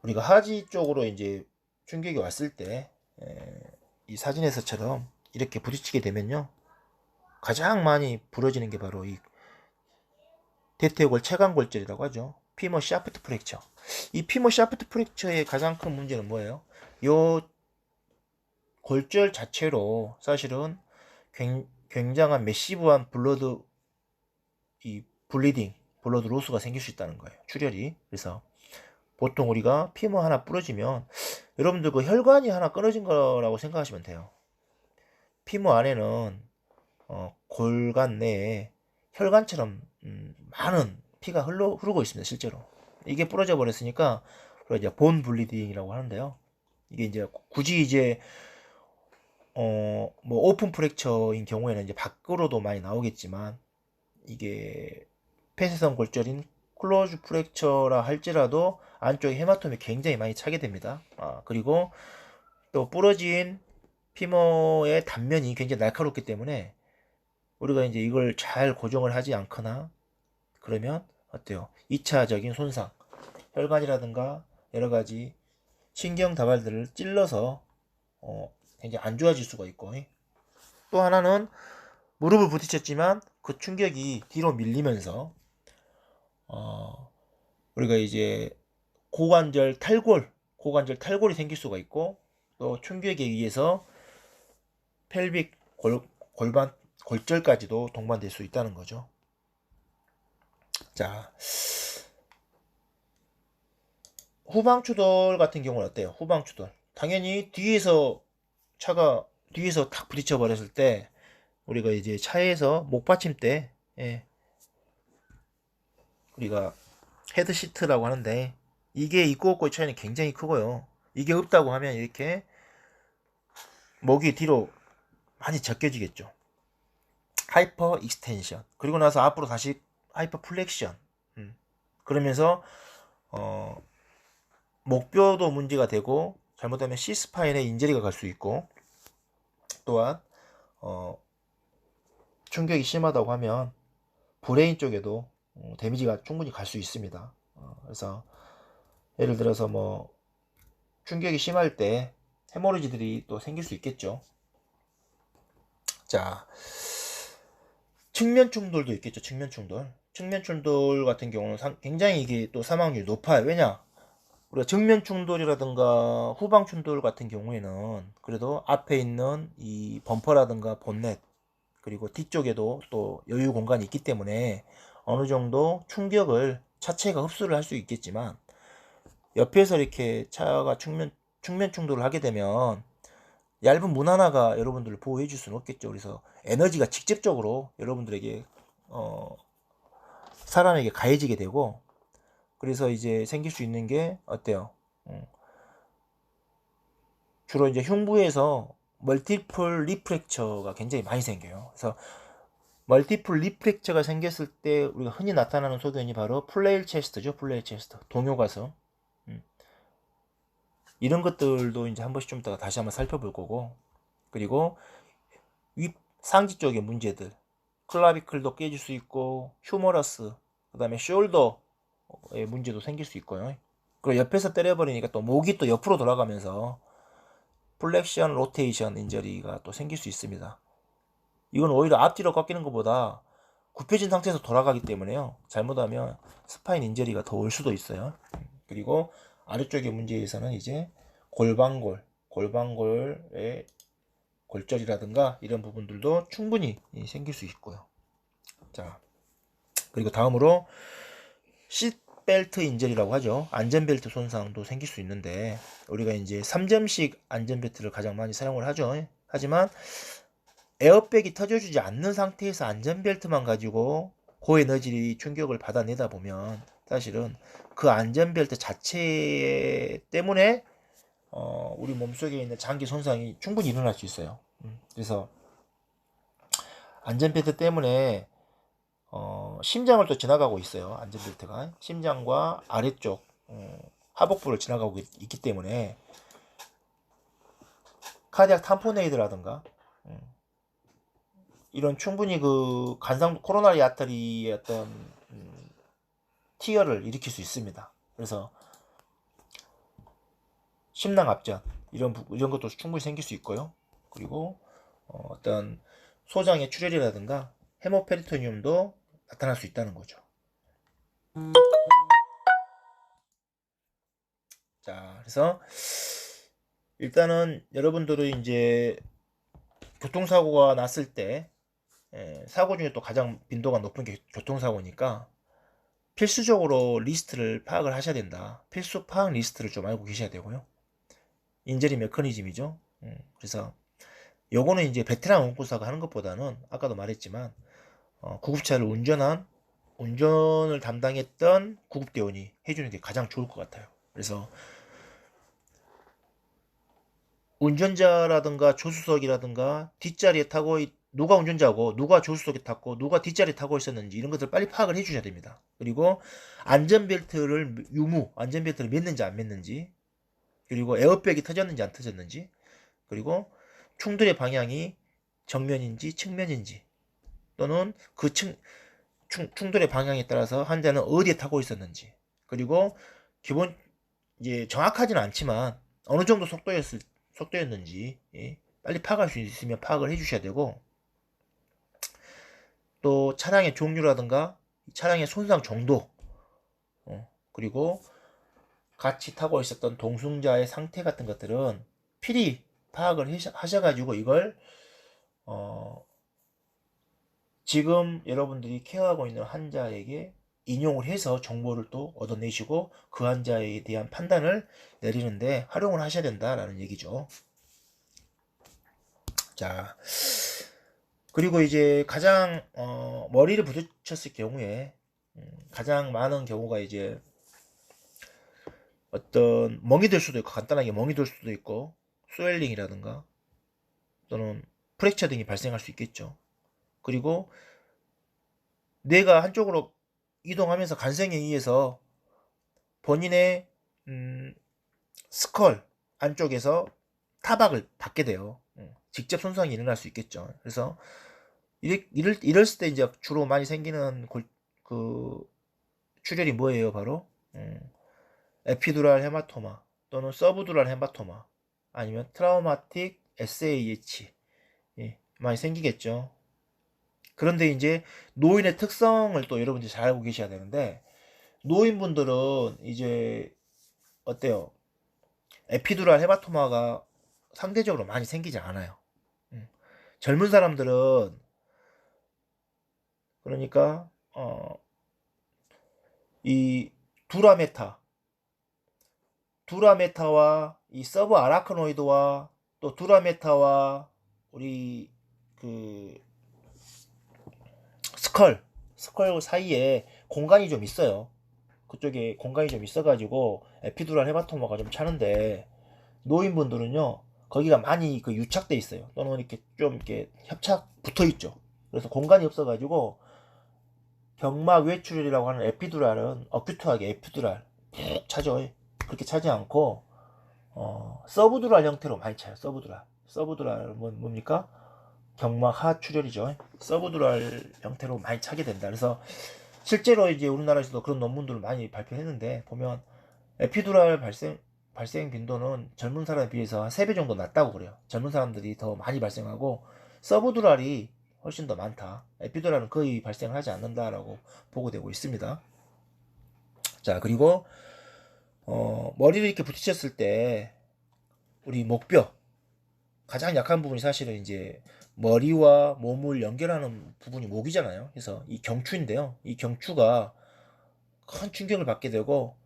A: 우리가 하지 쪽으로 이제 충격이 왔을 때 이 사진에서처럼 이렇게 부딪히게 되면요, 가장 많이 부러지는 게 바로 이 대퇴골 체관골절이라고 하죠. 피머 샤프트 프랙처. 이 피머 샤프트 프랙처의 가장 큰 문제는 뭐예요? 요 골절 자체로 사실은 굉장한 매시브한 블러드 블러드 로스가 생길 수 있다는 거예요. 출혈이. 그래서 보통 우리가 피머 하나 부러지면 여러분들 그 혈관이 하나 끊어진 거라고 생각하시면 돼요. 피머 안에는 골간 내에 혈관처럼 많은 피가 흐르고 있습니다. 실제로 이게 부러져 버렸으니까 이제 본 블리딩이라고 하는데요. 이게 이제 굳이 이제 뭐 오픈 프랙처인 경우에는 이제 밖으로도 많이 나오겠지만 이게 폐쇄성 골절인 클로즈 프랙처라 할지라도 안쪽에 헤마톰이 굉장히 많이 차게 됩니다. 그리고 또 부러진 피머의 단면이 굉장히 날카롭기 때문에 우리가 이제 이걸 잘 고정을 하지 않거나 그러면 어때요? 2차적인 손상, 혈관이라든가 여러 가지 신경 다발들을 찔러서 굉장히 안 좋아질 수가 있고, 또 하나는 무릎을 부딪혔지만 그 충격이 뒤로 밀리면서 우리가 이제 고관절 탈골이 생길 수가 있고, 또 충격에 의해서 펠빅 골반 골절까지도 동반될 수 있다는 거죠. 자, 후방 추돌 같은 경우는 어때요? 후방 추돌. 당연히 뒤에서 차가 뒤에서 탁 부딪혀 버렸을 때 우리가 이제 차에서 목받침대, 예, 우리가 헤드 시트라고 하는데 이게 있고 없고의 차이는 굉장히 크고요. 이게 없다고 하면 이렇게 목이 뒤로 많이 접겨지겠죠. 하이퍼 익스텐션. 그리고 나서 앞으로 다시 하이퍼 플렉션. 그러면서 목뼈도 문제가 되고 잘못하면 C스파인에 인저리가 갈 수 있고, 또한 충격이 심하다고 하면 브레인 쪽에도 데미지가 충분히 갈 수 있습니다. 그래서 예를 들어서 뭐 충격이 심할 때 헤모리지들이 또 생길 수 있겠죠. 자, 측면 충돌도 있겠죠. 측면 충돌. 측면 충돌 같은 경우는 굉장히 이게 또 사망률이 높아요. 왜냐? 우리가 정면 충돌이라든가 후방 충돌 같은 경우에는 그래도 앞에 있는 이 범퍼라든가 본넷, 그리고 뒤쪽에도 또 여유 공간이 있기 때문에 어느 정도 충격을 차체가 흡수를 할 수 있겠지만, 옆에서 이렇게 차가 측면 충돌을 하게 되면 얇은 문 하나가 여러분들을 보호해 줄 수는 없겠죠. 그래서 에너지가 직접적으로 여러분들에게 사람에게 가해지게 되고, 그래서 이제 생길 수 있는 게 어때요? 주로 이제 흉부에서 멀티플 리프랙처가 굉장히 많이 생겨요. 그래서 멀티플 리프랙처가 생겼을 때 우리가 흔히 나타나는 소견이 바로 플레일 체스트죠. 플레일 체스트, 동요가슴. 이런 것들도 이제 한 번씩 좀 이따가 다시 한번 살펴볼 거고, 그리고 윗 상지 쪽의 문제들, 클라비클도 깨질 수 있고, 휴머러스, 그 다음에 숄더의 문제도 생길 수 있고요. 그리고 옆에서 때려버리니까 또 목이 또 옆으로 돌아가면서 플렉션 로테이션 인저리가 또 생길 수 있습니다. 이건 오히려 앞뒤로 꺾이는 것보다 굽혀진 상태에서 돌아가기 때문에요. 잘못하면 스파인 인저리가 더 올 수도 있어요. 그리고 아래쪽의 문제에서는 이제 골반골의 골절이라든가 이런 부분들도 충분히 생길 수 있고요. 자, 그리고 다음으로 시트벨트 인절이라고 하죠. 안전벨트 손상도 생길 수 있는데, 우리가 이제 3점식 안전벨트를 가장 많이 사용을 하죠. 하지만 에어백이 터져주지 않는 상태에서 안전벨트만 가지고 고에너지 충격을 받아내다 보면 사실은 그 안전벨트 자체 때문에 우리 몸속에 있는 장기 손상이 충분히 일어날 수 있어요. 그래서 안전벨트 때문에 심장을 또 지나가고 있어요. 안전벨트가 심장과 아래쪽 하복부를 지나가고 있기 때문에 카디악 탐포네이드라든가 이런 충분히 그 코로나리 아터리의 어떤 티어를 일으킬 수 있습니다. 그래서 심낭압전 이런 것도 충분히 생길 수 있고요. 그리고 어떤 소장의 출혈이라든가 헤모페리토니움도 나타날 수 있다는 거죠. 자, 그래서 일단은 여러분들은 이제 교통사고가 났을 때 사고 중에 또 가장 빈도가 높은 게 교통사고니까 필수적으로 리스트를 파악을 하셔야 된다. 필수 파악 리스트를 좀 알고 계셔야 되고요. 인저리 메커니즘이죠. 그래서 요거는 이제 베테랑 운전사가 하는 것보다는 아까도 말했지만 구급차를 운전을 담당했던 구급대원이 해주는 게 가장 좋을 것 같아요. 그래서 운전자라든가 조수석이라든가 뒷자리에 타고 누가 운전자고 누가 조수석에 탔고 누가 뒷자리에 타고 있었는지 이런 것들 빨리 파악을 해주셔야 됩니다. 그리고 안전벨트를 맸는지 안 맸는지, 그리고 에어백이 터졌는지 안 터졌는지, 그리고 충돌의 방향이 정면인지 측면인지, 또는 그 충돌의 방향에 따라서 환자는 어디에 타고 있었는지, 그리고 기본 이제 정확하지는 않지만 어느 정도 속도였는지 빨리 파악할 수 있으면 파악을 해주셔야 되고, 또 차량의 종류라든가 차량의 손상 정도, 그리고 같이 타고 있었던 동승자의 상태 같은 것들은 필히 파악을 하셔가지고 이걸 지금 여러분들이 케어하고 있는 환자에게 인용을 해서 정보를 또 얻어내시고 그 환자에 대한 판단을 내리는데 활용을 하셔야 된다라는 얘기죠. 자, 그리고 이제 가장 머리를 부딪혔을 경우에 가장 많은 경우가 이제 어떤 멍이 들 수도 있고, 간단하게 멍이 들 수도 있고, 스웰링이라든가 또는 프랙처 등이 발생할 수 있겠죠. 그리고 뇌가 한쪽으로 이동하면서 간성에 의해서 본인의 스컬 안쪽에서 타박을 받게 돼요. 직접 손상이 일어날 수 있겠죠. 그래서 이랬을 때 이제 주로 많이 생기는 그 출혈이 뭐예요? 바로 에피두랄 헤마토마 또는 서브두랄 헤마토마 아니면 트라우마틱 SAH 많이 생기겠죠. 그런데 이제 노인의 특성을 또 여러분들이 잘 알고 계셔야 되는데, 노인분들은 이제 어때요? 에피두랄 헤마토마가 상대적으로 많이 생기지 않아요. 젊은 사람들은 그러니까 이 두라메타와 이 서브 아라크노이드와 또 두라메타와 우리 그 스컬 사이에 공간이 좀 있어요. 그쪽에 공간이 좀 있어가지고 에피두랄 헤마토마가 좀 차는데, 노인분들은요 거기가 많이 그 유착돼 있어요. 또는 이렇게 좀 이렇게 협착 붙어 있죠. 그래서 공간이 없어가지고 경막 외출이라고 하는 에피두랄은 어큐트하게 에피두랄 푹 차죠. 그렇게 차지 않고 서브두랄 형태로 많이 차요. 서브두랄은 뭡니까? 경막 하출혈이죠. 서브두랄 형태로 많이 차게 된다. 그래서 실제로 이제 우리나라에서도 그런 논문들을 많이 발표했는데, 보면 에피두랄 발생 빈도는 젊은 사람에 비해서 한 3배 정도 낮다고 그래요. 젊은 사람들이 더 많이 발생하고 서브두랄이 훨씬 더 많다. 에피두랄은 거의 발생을 하지 않는다라고 보고되고 있습니다. 자, 그리고 머리를 이렇게 부딪혔을 때 우리 목뼈 가장 약한 부분이 사실은 이제 머리와 몸을 연결하는 부분이 목이잖아요. 그래서 이 경추인데요. 이 경추가 큰 충격을 받게 되고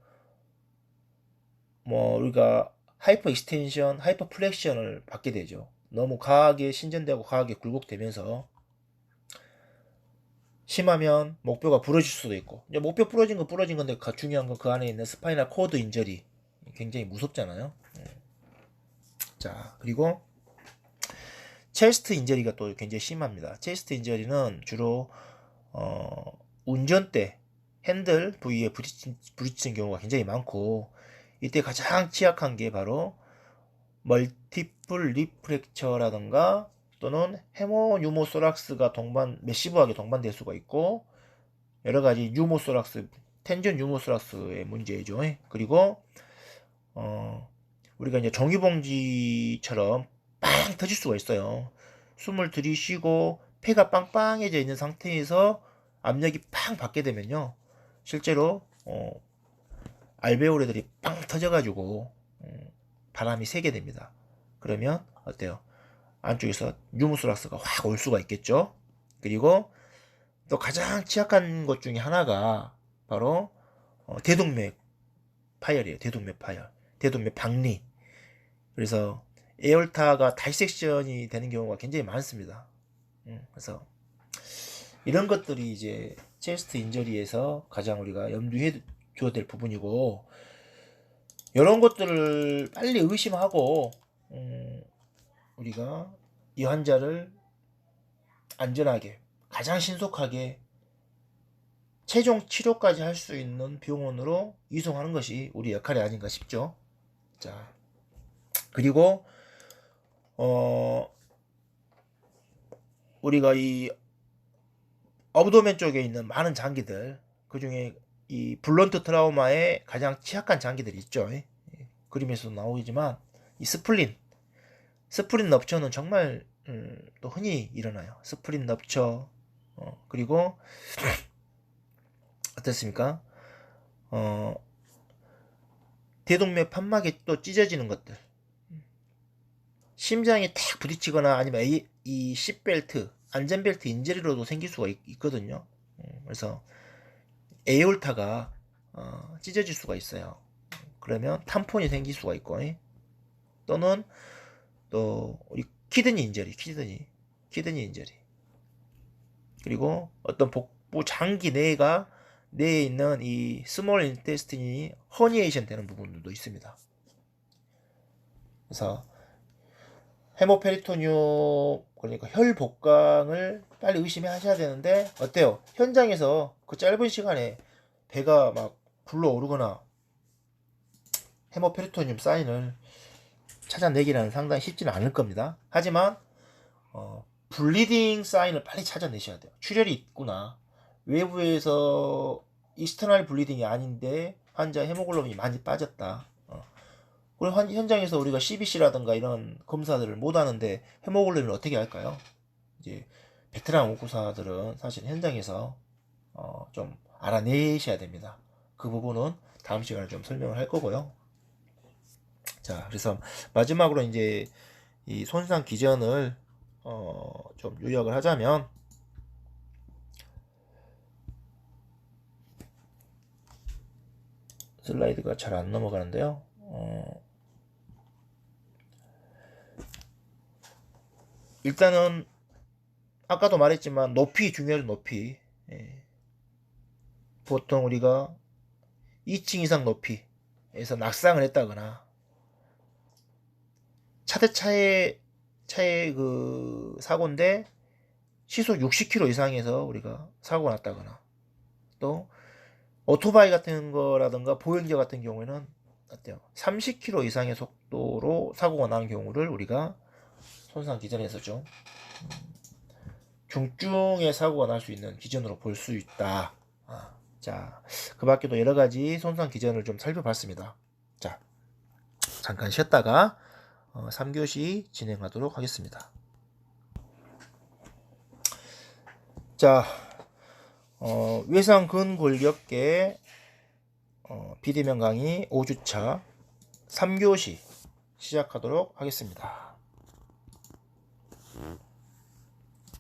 A: 뭐 우리가 하이퍼 익스텐션, 하이퍼 플렉션을 받게 되죠. 너무 과하게 신전되고 과하게 굴곡되면서 심하면 목뼈가 부러질 수도 있고, 이제 목뼈 부러진 건 부러진 건데 중요한 건 그 안에 있는 스파이널 코드 인저리, 굉장히 무섭잖아요. 자, 그리고 체스트 인저리가 또 굉장히 심합니다. 체스트 인저리는 주로 운전대 핸들 부위에 부딪히는 경우가 굉장히 많고, 이때 가장 취약한 게 바로 멀티플 리프랙처라든가 또는 헤모뉴모소락스가 매시브하게 동반될 수가 있고, 여러가지 뉴모소락스, 텐전 뉴모소락스의 문제죠. 그리고 우리가 이제 종이봉지처럼 빵 터질 수가 있어요. 숨을 들이쉬고 폐가 빵빵해져 있는 상태에서 압력이 팡 받게 되면요, 실제로 알베오레들이 빵 터져가지고 바람이 새게 됩니다. 그러면 어때요? 안쪽에서 뉴모소락스가 확 올 수가 있겠죠. 그리고 또 가장 취약한 것 중에 하나가 바로 대동맥 파열이에요. 대동맥 박리. 그래서 에올타가 다이섹션이 되는 경우가 굉장히 많습니다. 그래서 이런 것들이 이제 체스트 인저리에서 가장 우리가 염두해 줘야 될 부분이고, 이런 것들을 빨리 의심하고 우리가 이 환자를 안전하게 가장 신속하게 최종 치료까지 할 수 있는 병원으로 이송하는 것이 우리 역할이 아닌가 싶죠. 자, 그리고 우리가 이 어브도멘 쪽에 있는 많은 장기들, 그 중에 이 블런트 트라우마의 가장 취약한 장기들이 있죠. 그림에서도 나오지만 이 스플린 럽처는 정말 또 흔히 일어나요. 스플린 럽처. 그리고 어떻습니까? 대동맥 판막이 또 찢어지는 것들, 심장이 탁 부딪히거나 아니면 이 시트벨트, 안전벨트 인저리로도 생길 수가 있거든요. 그래서 에올타가 찢어질 수가 있어요. 그러면 탐폰이 생길 수가 있고, 또는 또 우리 키드니 인저리. 그리고 어떤 복부 장기 내에 있는 이 스몰 인테스틴이 허니에이션 되는 부분들도 있습니다. 그래서 헤모페리토니움, 그러니까 혈복강을 빨리 의심하셔야 되는데, 어때요? 현장에서 그 짧은 시간에 배가 막 불러오르거나 헤모페리토니움 사인을 찾아내기는 상당히 쉽지는 않을 겁니다. 하지만 블리딩 사인을 빨리 찾아내셔야 돼요. 출혈이 있구나, 외부에서 이스터널 블리딩이 아닌데 환자 헤모글로빈이 많이 빠졌다. 그리고 현장에서 우리가 CBC라든가 이런 검사들을 못 하는데 헤모글로빈을 어떻게 할까요? 이제 베테랑 의구사들은 사실 현장에서 좀 알아내셔야 됩니다. 그 부분은 다음 시간에 좀 설명을 할 거고요. 자, 그래서 마지막으로 이제 이 손상 기전을 좀 요약을 하자면, 슬라이드가 잘 안 넘어가는데요. 일단은 아까도 말했지만 높이 중요해요. 높이. 보통 우리가 2층 이상 높이에서 낙상을 했다거나 차의 그 사고인데 시속 60km 이상에서 우리가 사고가 났다거나, 또 오토바이 같은 거라든가 보행자 같은 경우에는 어때요? 30km 이상의 속도로 사고가 나는 경우를 우리가 손상 기전에서 좀 중증의 사고가 날 수 있는 기전으로 볼 수 있다. 자, 그 밖에도 여러 가지 손상 기전을 좀 살펴봤습니다. 자, 잠깐 쉬었다가 3교시 진행하도록 하겠습니다. 자, 외상근골격계 비대면 강의 5주차 3교시 시작하도록 하겠습니다.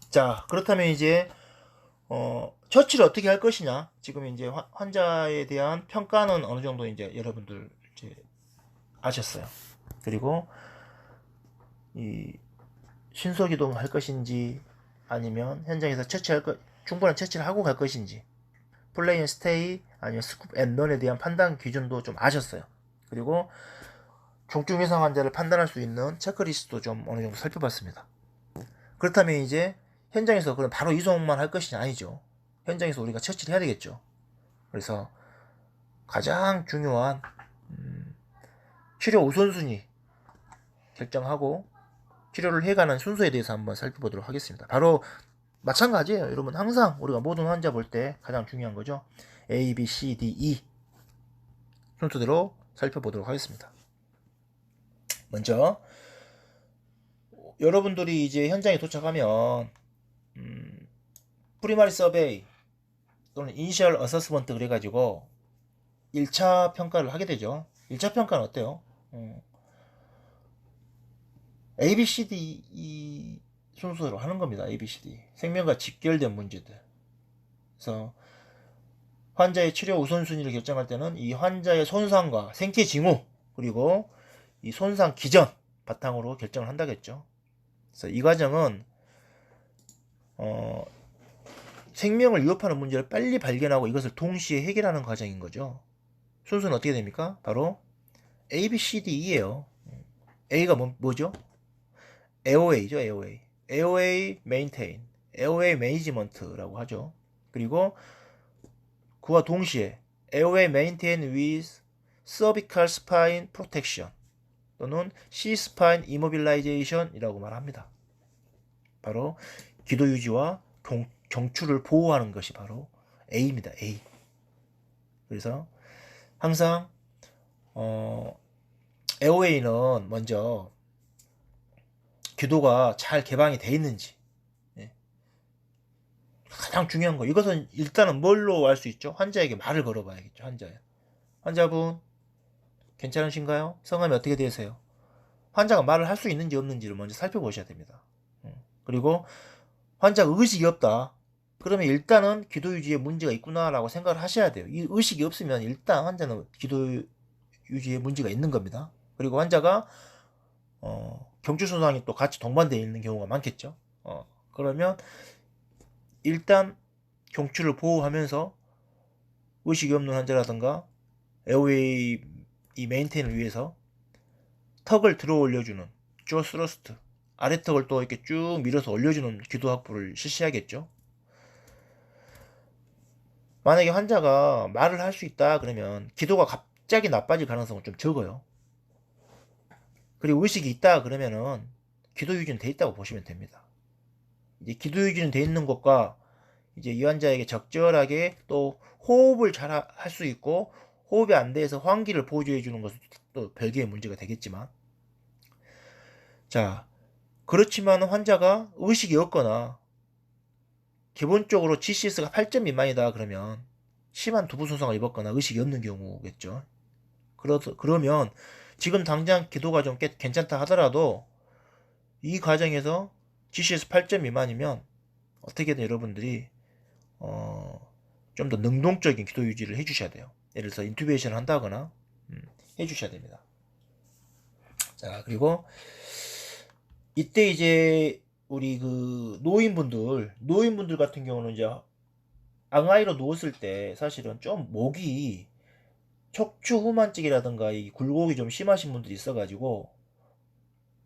A: 자, 그렇다면 이제 처치를 어떻게 할 것이냐, 지금 이제 환자에 대한 평가는 어느 정도 이제 여러분들 이제 아셨어요. 그리고 이 신속이동 할 것인지 아니면 현장에서 충분한 처치를 하고 갈 것인지, 플레이 앤 스테이 아니면 스쿱 앤 런에 대한 판단 기준도 좀 아셨어요. 그리고 중증 외상 환자를 판단할 수 있는 체크리스트도 좀 어느 정도 살펴봤습니다. 그렇다면 이제 현장에서 그럼 바로 이송만 할 것이냐, 아니죠. 현장에서 우리가 처치를 해야 되겠죠. 그래서 가장 중요한 치료 우선순위 결정하고 치료를 해가는 순서에 대해서 한번 살펴보도록 하겠습니다. 바로 마찬가지예요. 여러분, 항상 우리가 모든 환자 볼 때 가장 중요한 거죠. A, B, C, D, E 순서대로 살펴보도록 하겠습니다. 먼저 여러분들이 이제 현장에 도착하면 프리마리 서베이 또는 이니셜 어서스먼트 그래가지고 1차 평가를 하게 되죠. 1차 평가는 어때요? A, B, C, D, E 순서로 하는 겁니다. A, B, C, D. 생명과 직결된 문제들. 그래서 환자의 치료 우선순위를 결정할 때는 이 환자의 손상과 생체 징후, 그리고 이 손상 기전 바탕으로 결정을 한다겠죠. 그래서 이 과정은 생명을 위협하는 문제를 빨리 발견하고 이것을 동시에 해결하는 과정인 거죠. 순서는 어떻게 됩니까? 바로 A, B, C, D, E예요. A가 뭐죠? AOA죠, AOA. AOA Maintain, AOA Management라고 하죠. 그리고 그와 동시에 AOA Maintain with Cervical Spine Protection 또는 C-Spine Immobilization이라고 말합니다. 바로 기도 유지와 경추를 보호하는 것이 바로 A입니다. A. 그래서 항상 AOA는 먼저 기도가 잘 개방이 돼 있는지, 가장 중요한 거. 이것은 일단은 뭘로 알 수 있죠? 환자에게 말을 걸어봐야겠죠. 환자분 괜찮으신가요? 성함이 어떻게 되세요? 환자가 말을 할 수 있는지 없는지를 먼저 살펴보셔야 됩니다. 그리고 환자가 의식이 없다, 그러면 일단은 기도 유지에 문제가 있구나 라고 생각을 하셔야 돼요. 이 의식이 없으면 일단 환자는 기도 유지에 문제가 있는 겁니다. 그리고 환자가 경추 손상이 또 같이 동반되어 있는 경우가 많겠죠. 그러면 일단 경추를 보호하면서 의식이 없는 환자라든가 에어웨이 이 메인테인을 위해서 턱을 들어 올려주는 조 스러스트, 아래턱을 또 이렇게 쭉 밀어서 올려주는 기도 확보를 실시하겠죠. 만약에 환자가 말을 할 수 있다 그러면 기도가 갑자기 나빠질 가능성은 좀 적어요. 그리고 의식이 있다 그러면은 기도 유지는 돼 있다고 보시면 됩니다. 이제 기도 유지는 돼 있는 것과 이제 이 환자에게 적절하게 또 호흡을 잘 할 수 있고 호흡이 안 돼서 환기를 보조해 주는 것은 또 별개의 문제가 되겠지만, 자, 그렇지만 환자가 의식이 없거나 기본적으로 GCS가 8점 미만이다 그러면 심한 두부 손상을 입었거나 의식이 없는 경우겠죠. 그러면 지금 당장 기도가 좀 괜찮다 하더라도 이 과정에서 GCS 8점 미만이면 어떻게든 여러분들이 좀 더 능동적인 기도 유지를 해주셔야 돼요. 예를 들어서 인투베이션을 한다거나 해주셔야 됩니다. 자, 그리고 이때 이제 우리 그 노인분들 같은 경우는 이제 앙하이로 누웠을 때 사실은 좀 목이 척추 후만증이라든가 이 굴곡이 좀 심하신 분들이 있어가지고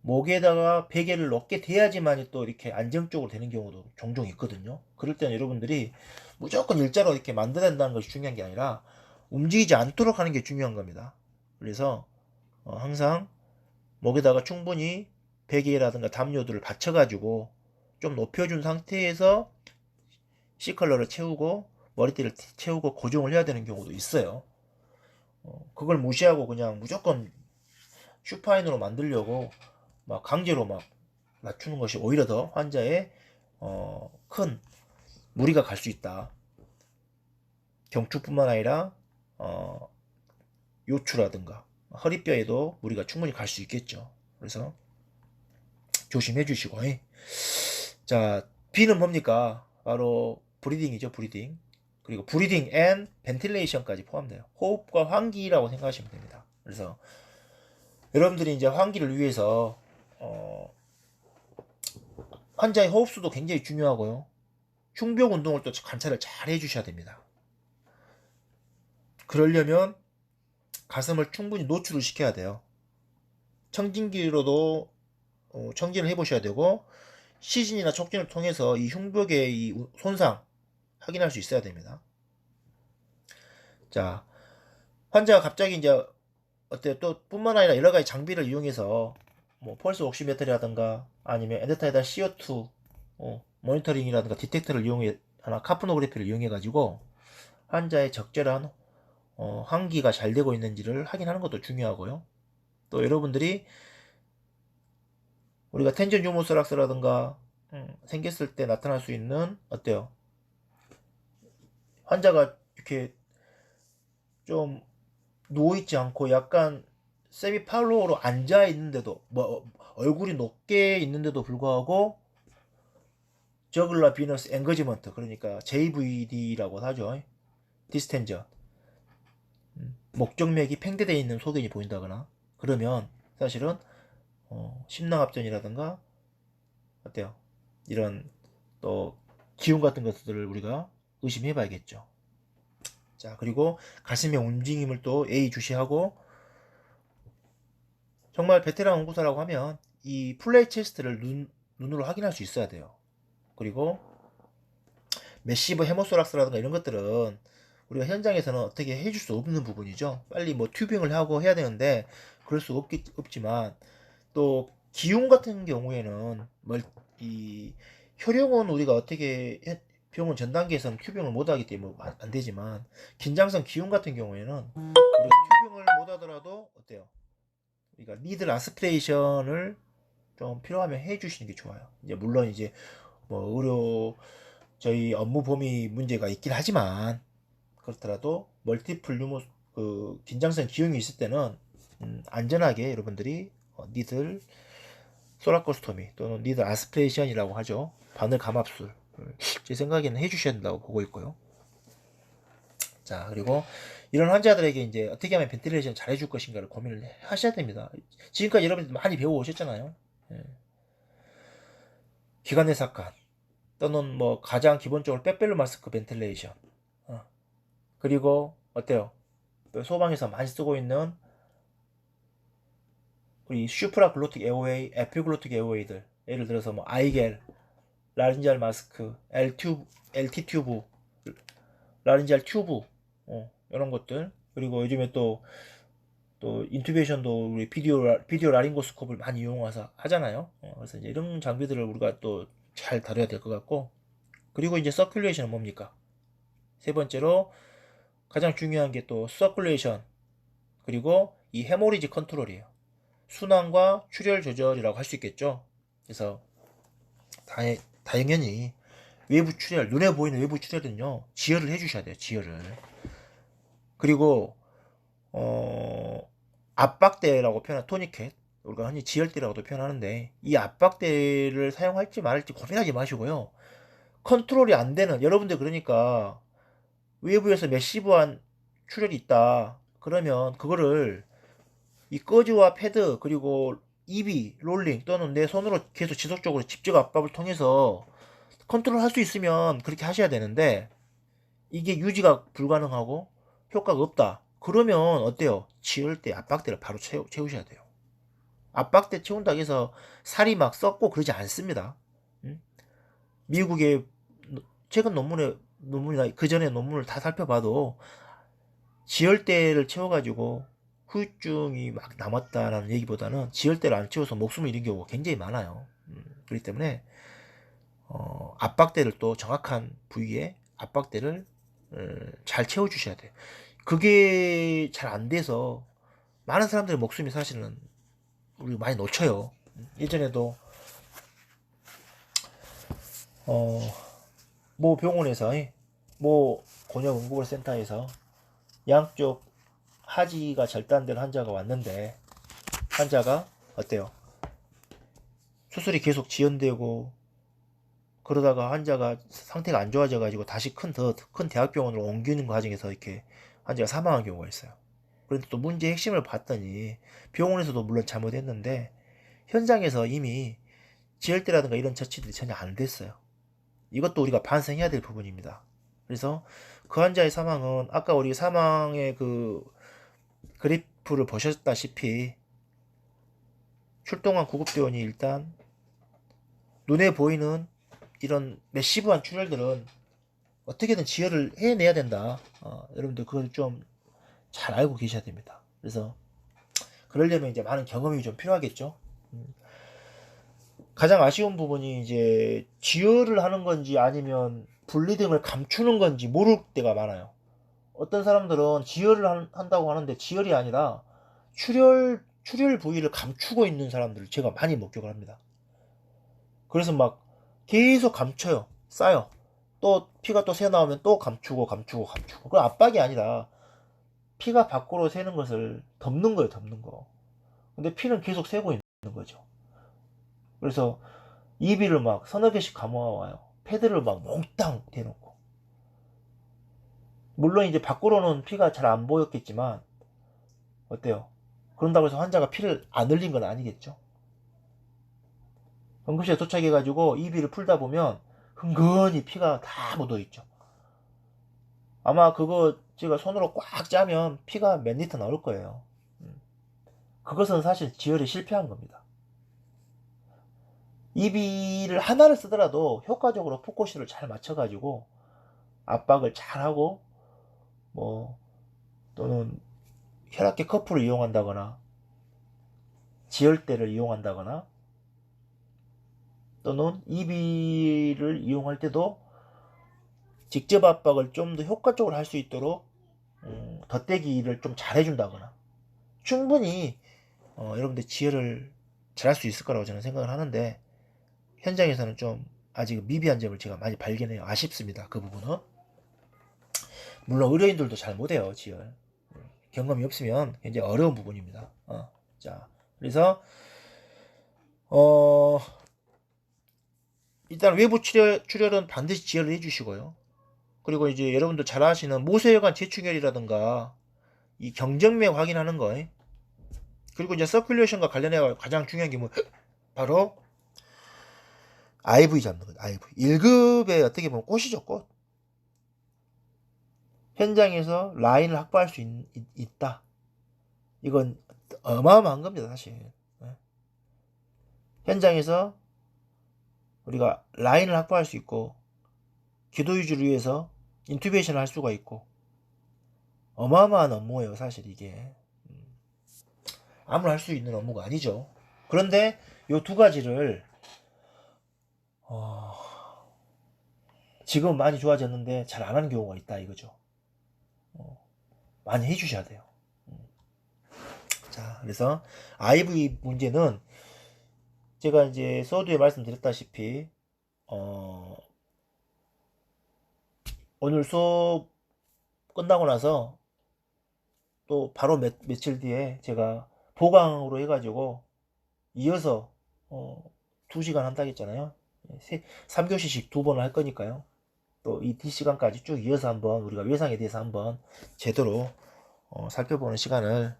A: 목에다가 베개를 넣게 돼야지만이 또 이렇게 안정적으로 되는 경우도 종종 있거든요. 그럴 때는 여러분들이 무조건 일자로 이렇게 만들어야 된다는 것이 중요한 게 아니라 움직이지 않도록 하는 게 중요한 겁니다. 그래서 항상 목에다가 충분히 베개라든가 담요들을 받쳐가지고 좀 높여준 상태에서 C컬러를 채우고 머리띠를 채우고 고정을 해야 되는 경우도 있어요. 그걸 무시하고 그냥 무조건 슈파인으로 만들려고 막 강제로 막 낮추는 것이 오히려 더 환자의 큰 무리가 갈 수 있다. 경추뿐만 아니라 요추라든가 허리뼈에도 무리가 충분히 갈 수 있겠죠. 그래서 조심해 주시고, 자, B는 뭡니까? 바로 브리딩이죠. 브리딩. 그리고 브리딩 앤 벤틸레이션까지 포함돼요. 호흡과 환기라고 생각하시면 됩니다. 그래서 여러분들이 이제 환기를 위해서 환자의 호흡수도 굉장히 중요하고요. 흉벽 운동을 또 관찰을 잘 해주셔야 됩니다. 그러려면 가슴을 충분히 노출을 시켜야 돼요. 청진기로도 청진을 해보셔야 되고 시진이나 촉진을 통해서 이 흉벽의 이 손상 확인할 수 있어야 됩니다. 자, 환자가 갑자기 이제 어때요? 또 뿐만 아니라 여러 가지 장비를 이용해서 뭐 펄스 옥시메터라든가 아니면 엔드타이달 CO2 모니터링이라든가 디텍터를 이용해 하나 카프노그래피를 이용해 가지고 환자의 적절한 환기가 잘 되고 있는지를 확인하는 것도 중요하고요. 또 여러분들이 우리가 텐전 유모스락스라든가 생겼을 때 나타날 수 있는 어때요? 환자가 이렇게 좀 누워있지 않고 약간 세미팔로우로 앉아 있는데도 뭐 얼굴이 높게 있는데도 불구하고 저글라 비너스 앵거지먼트, 그러니까 JVD라고 하죠. 디스텐저, 목정맥이 팽대되어 있는 소견이 보인다거나 그러면 사실은 심낭압전이라든가 어때요? 이런 또 기운 같은 것들을 우리가 의심해 봐야겠죠. 자, 그리고 가슴의 움직임을 또 예의주시하고, 정말 베테랑 연구사라고 하면 이 플레이 체스트를 눈으로 확인할 수 있어야 돼요. 그리고 메시브 헤모소락스라든가 이런 것들은 우리가 현장에서는 어떻게 해줄 수 없는 부분이죠. 빨리 뭐 튜빙을 하고 해야 되는데 그럴 수 없지만, 또 기운 같은 경우에는 이 혈용은 우리가 어떻게 병원 전 단계에서는 튜빙을 못하기 때문에 안 되지만, 긴장성 기운 같은 경우에는 우리가 튜빙을 못하더라도 어때요? 그러니까 니들 아스피레이션을 좀 필요하면 해주시는 게 좋아요. 이제 물론 이제 뭐 의료 저희 업무 범위 문제가 있긴 하지만 그렇더라도 멀티플 유무 긴장성 기흉이 있을 때는 안전하게 여러분들이 니들 소라코스토미 또는 니들 아스피레이션이라고 하죠. 바늘 감압술 제 생각에는 해주셔야 된다고 보고 있고요. 자, 그리고 이런 환자들에게 이제 어떻게 하면 벤틸레이션 잘 해줄 것인가를 고민을 하셔야 됩니다. 지금까지 여러분들 많이 배워 오셨잖아요. 기관 내삭관 또는 뭐 가장 기본적으로 빼빼로 마스크 벤틸레이션, 그리고 어때요? 소방에서 많이 쓰고 있는 우리 슈프라 글로틱 에어웨이, 에피글로틱 에어웨이들, 예를 들어서 뭐 아이겔, 라린지알 마스크, LT 튜브, 라린지알 튜브, 이런 것들. 그리고 요즘에 또 인투베이션도 우리 비디오 라링고스코프를 많이 이용해서 하잖아요. 그래서 이제 이런 장비들을 우리가 또 잘 다뤄야 될 것 같고, 그리고 이제 서큘레이션은 뭡니까? 세 번째로 가장 중요한 게 또 서큘레이션, 그리고 이 헤모리지 컨트롤이에요. 순환과 출혈 조절이라고 할 수 있겠죠. 그래서 당연히 외부 출혈, 눈에 보이는 외부 출혈은요, 지혈을 해주셔야 돼요. 지혈을. 그리고 압박대라고 표현한 토니켓, 우리가 흔히 지혈대라고도 표현하는데, 이 압박대를 사용할지 말할지 고민하지 마시고요. 컨트롤이 안 되는, 여러분들 그러니까 외부에서 매시브한 출혈이 있다 그러면 그거를 이 거즈와 패드, 그리고 EB 롤링 또는 내 손으로 계속 지속적으로 직접 압박을 통해서 컨트롤 할 수 있으면 그렇게 하셔야 되는데, 이게 유지가 불가능하고 효과가 없다 그러면 어때요? 지을 때 압박대를 바로 채우셔야 돼요. 압박대 채운다고 해서 살이 막 썩고 그러지 않습니다. 미국의 최근 논문이나 그 전에 논문을 다 살펴봐도 지혈대를 채워가지고 후유증이 막 남았다라는 얘기보다는 지혈대를 안 채워서 목숨을 잃은 경우가 굉장히 많아요. 그렇기 때문에 압박대를 또 정확한 부위에 압박대를 잘 채워주셔야 돼요. 그게 잘 안 돼서 많은 사람들의 목숨이 사실은 우리 많이 놓쳐요. 예전에도 모 병원에서 모 곤욕응급센터에서 양쪽 하지가 절단된 환자가 왔는데, 환자가 어때요? 수술이 계속 지연되고 그러다가 환자가 상태가 안 좋아져 가지고 다시 큰 대학병원으로 옮기는 과정에서 이렇게 환자가 사망한 경우가 있어요. 그런데 또 문제의 핵심을 봤더니 병원에서도 물론 잘못했는데 현장에서 이미 지혈대라든가 이런 처치들이 전혀 안 됐어요. 이것도 우리가 반성해야 될 부분입니다. 그래서 그 환자의 사망은 아까 우리 사망의 그 그래프를 보셨다시피 출동한 구급대원이 일단 눈에 보이는 이런 매시브한 출혈들은 어떻게든 지혈을 해내야 된다. 여러분들 그걸 좀 잘 알고 계셔야 됩니다. 그래서 그러려면 이제 많은 경험이 좀 필요하겠죠. 가장 아쉬운 부분이 이제 지혈을 하는 건지 아니면 분리등을 감추는 건지 모를 때가 많아요. 어떤 사람들은 지혈을 한다고 하는데 지혈이 아니라 출혈 부위를 감추고 있는 사람들을 제가 많이 목격을 합니다. 그래서 막 계속 감춰요. 싸요. 또 피가 또 새 나오면 또 감추고. 그 압박이 아니라 피가 밖으로 새는 것을 덮는 거예요, 덮는 거. 근데 피는 계속 새고 있는 거죠. 그래서 이비를 막 서너 개씩 감아와요. 패드를 막 몽땅 대놓고. 물론 이제 밖으로는 피가 잘 안 보였겠지만 어때요? 그런다고 해서 환자가 피를 안 흘린 건 아니겠죠. 응급실에 도착해가지고 이비를 풀다 보면 흥건히 피가 다 묻어있죠. 아마 그거 제가 손으로 꽉 짜면 피가 몇 리터 나올 거예요. 그것은 사실 지혈에 실패한 겁니다. 이비를 하나를 쓰더라도 효과적으로 포커스를 잘 맞춰가지고 압박을 잘하고 뭐 또는 혈압계 커프를 이용한다거나 지혈대를 이용한다거나 또는 이비를 이용할 때도 직접 압박을 좀 더 효과적으로 할 수 있도록 덧대기를 좀 잘 해준다거나 충분히 여러분들 지혈을 잘 할 수 있을 거라고 저는 생각을 하는데 현장에서는 좀 아직 미비한 점을 제가 많이 발견해요. 아쉽습니다. 그 부분은. 물론 의료인들도 잘 못해요. 지혈. 경험이 없으면 굉장히 어려운 부분입니다. 자, 그래서 일단 외부 출혈은 반드시 지혈을 해주시고요. 그리고 이제 여러분들 잘 아시는 모세혈관 재충혈이라든가 이 경정맥 확인하는 거, 그리고 이제 서큘레이션과 관련해 가장 중요한 게 뭐 바로 IV 잡는 거죠. IV. 1급에 어떻게 보면 꽃이죠, 꽃. 현장에서 라인을 확보할 수 있다. 이건 어마어마한 겁니다, 사실. 네. 현장에서 우리가 라인을 확보할 수 있고, 기도 유지를 위해서 인투베이션을 할 수가 있고, 어마어마한 업무예요, 사실 이게. 아무나 할 수 있는 업무가 아니죠. 그런데 이 두 가지를 지금 많이 좋아졌는데 잘 안 하는 경우가 있다 이거죠. 많이 해주셔야 돼요. 자, 그래서 IV 문제는 제가 이제 서두에 말씀드렸다시피 오늘 수업 끝나고 나서 또 바로 며칠 뒤에 제가 보강으로 해가지고 이어서 2시간 한다고 했잖아요. 3교시씩 2번을 할 거니까요. 또 이 D시간까지 쭉 이어서 한번 우리가 외상에 대해서 한번 제대로 살펴보는 시간을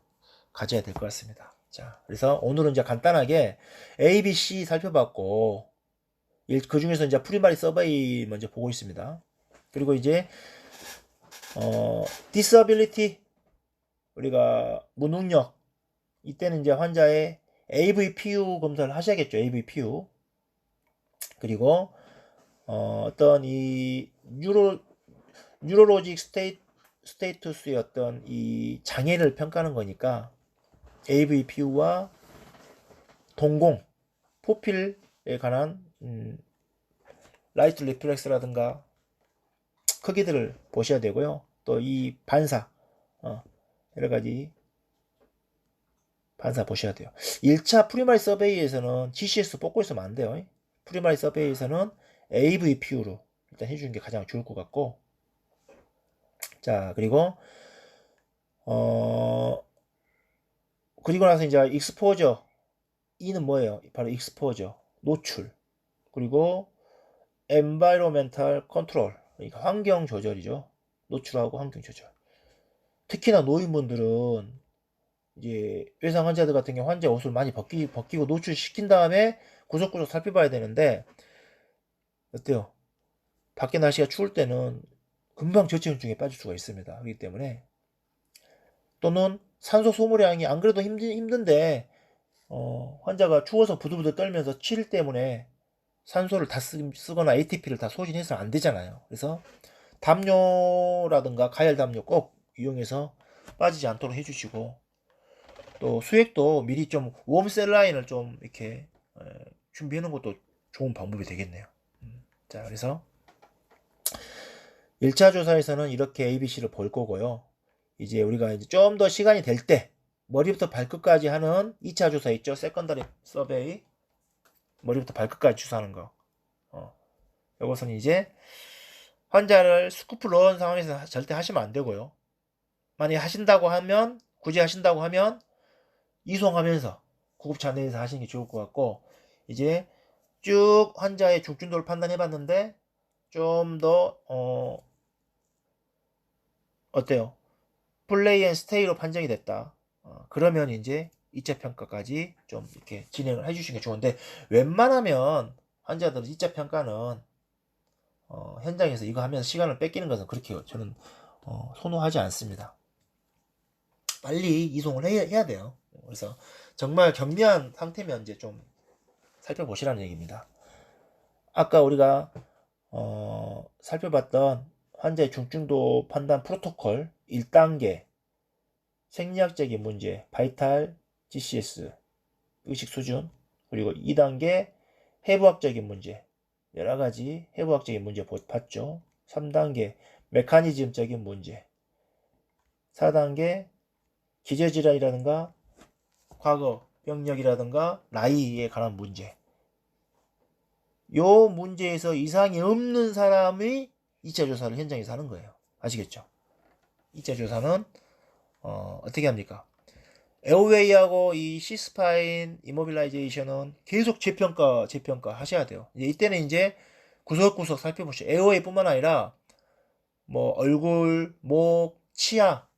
A: 가져야 될 것 같습니다. 자, 그래서 오늘은 이제 간단하게 A, B, C 살펴봤고 그 중에서 이제 프리마리 서베이 먼저 보고 있습니다. 그리고 이제 disability 우리가 무능력 이때는 이제 환자의 AVPU 검사를 하셔야겠죠. AVPU 그리고 어떤 이 뉴로로직 스테이투스의 어떤 이 장애를 평가하는 거니까 AVPU와 동공 포필에 관한 라이트 리플렉스라든가 크기들을 보셔야 되고요. 또 이 반사 여러 가지 반사 보셔야 돼요. 1차 프리마리 서베이에서는 GCS 뽑고 있으면 안 돼요. 프리마리 서베이에서는 AVPU로 일단 해주는 게 가장 좋을 것 같고, 자, 그리고 그리고 나서 이제 익스포저 E는 뭐예요? 바로 익스포저 노출 그리고 environmental control 그러니까 환경 조절이죠. 노출하고 환경 조절. 특히나 노인분들은 이제 외상 환자들 같은 경우 환자 옷을 많이 벗기고 노출시킨 다음에 구석구석 살펴봐야 되는데 어때요? 밖에 날씨가 추울 때는 금방 저체온증에 빠질 수가 있습니다. 그렇기 때문에 또는 산소 소모량이 안 그래도 힘든데 환자가 추워서 부들부들 떨면서 칠 때문에 산소를 다 쓰거나 ATP를 다 소진해서는 안 되잖아요. 그래서 담요라든가 가열 담요 꼭 이용해서 빠지지 않도록 해주시고 또 수액도 미리 좀 웜셀 라인을 좀 이렇게 준비해 놓은 것도 좋은 방법이 되겠네요. 자, 그래서 1차 조사에서는 이렇게 ABC를 볼 거고요. 이제 우리가 이제 좀 더 시간이 될 때 머리부터 발끝까지 하는 2차 조사 있죠. 세컨더리 서베이 머리부터 발끝까지 주사하는 거. 이것은 이제 환자를 스쿠프를 넣은 상황에서 절대 하시면 안 되고요. 만약에 하신다고 하면 굳이 하신다고 하면 이송하면서 구급차 내에서 하시는 게 좋을 것 같고 이제 쭉 환자의 중증도를 판단해 봤는데 좀 더 어때요? 플레이 앤 스테이로 판정이 됐다. 그러면 이제 2차 평가까지 좀 이렇게 진행을 해주시는 게 좋은데 웬만하면 환자들은 2차 평가는 현장에서 이거 하면서 시간을 뺏기는 것은 그렇게 저는 선호하지 않습니다. 빨리 이송을 해야 돼요. 그래서 정말 경미한 상태면 이제 좀 살펴보시라는 얘기입니다. 아까 우리가 살펴봤던 환자의 중증도 판단 프로토콜 1단계 생리학적인 문제 바이탈 GCS 의식 수준 그리고 2단계 해부학적인 문제 여러가지 해부학적인 문제 봤죠. 3단계 메커니즘적인 문제 4단계 기저질환이라든가 과거 병력이라든가 나이에 관한 문제 요 문제에서 이상이 없는 사람이 2차 조사를 현장에서 하는 거예요. 아시겠죠? 2차 조사는 어떻게 합니까? 에어웨이하고 이 C스파인 이모빌라이제이션은 계속 재평가 하셔야 돼요. 이때는 이제 구석구석 살펴보시죠. 에어웨이뿐만 아니라 뭐 얼굴, 목, 치아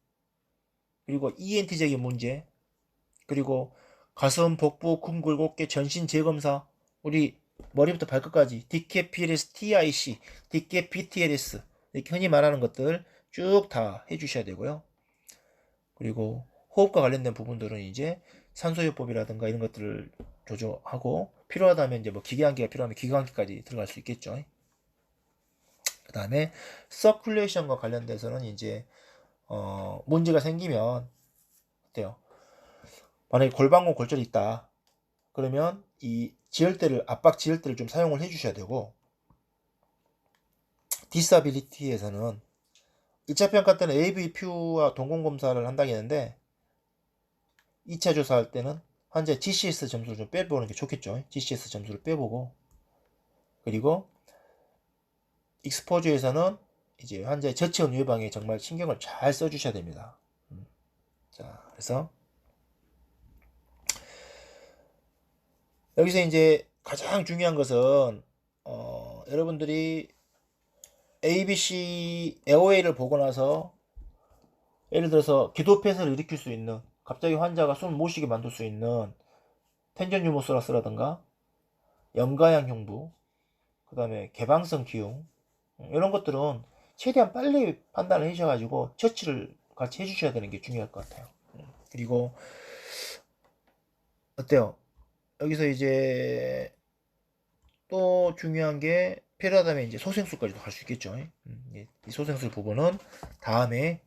A: 그리고 ENT적인 문제 그리고 가슴, 복부, 궁글, 어깨, 전신 재검사, 우리 머리부터 발끝까지 디캡 PLS, TIC, 디캡 BTLS 이렇게 흔히 말하는 것들 쭉 다 해주셔야 되고요. 그리고 호흡과 관련된 부분들은 이제 산소요법이라든가 이런 것들을 조절하고 필요하다면 이제 뭐 기계환기가 필요하면 기계환기까지 들어갈 수 있겠죠. 그 다음에 서큘레이션과 관련돼서는 이제 문제가 생기면 어때요? 만약에 골반공 골절이 있다. 그러면 이 지혈대를 압박 지혈대를 좀 사용을 해주셔야 되고 디사빌리티에서는 1차 평가 때는 AVPU와 동공검사를 한다고 했는데 2차 조사할 때는 환자의 GCS 점수를 좀 빼보는 게 좋겠죠. GCS 점수를 빼보고 그리고 익스포즈에서는 이제 환자의 저체온 예방에 정말 신경을 잘 써주셔야 됩니다. 자, 그래서 여기서 이제 가장 중요한 것은 여러분들이 ABC 에어웨이를 보고 나서 예를 들어서 기도폐쇄를 일으킬 수 있는 갑자기 환자가 숨을 못 쉬게 만들 수 있는 텐전 유모스라스라든가 염가양 흉부 그 다음에 개방성 기흉 이런 것들은 최대한 빨리 판단을 해주셔가지고 처치를 같이 해주셔야 되는 게 중요할 것 같아요. 그리고 어때요? 여기서 이제 또 중요한 게 필요하다면 이제 소생술까지도 갈 수 있겠죠. 이 소생술 부분은 다음에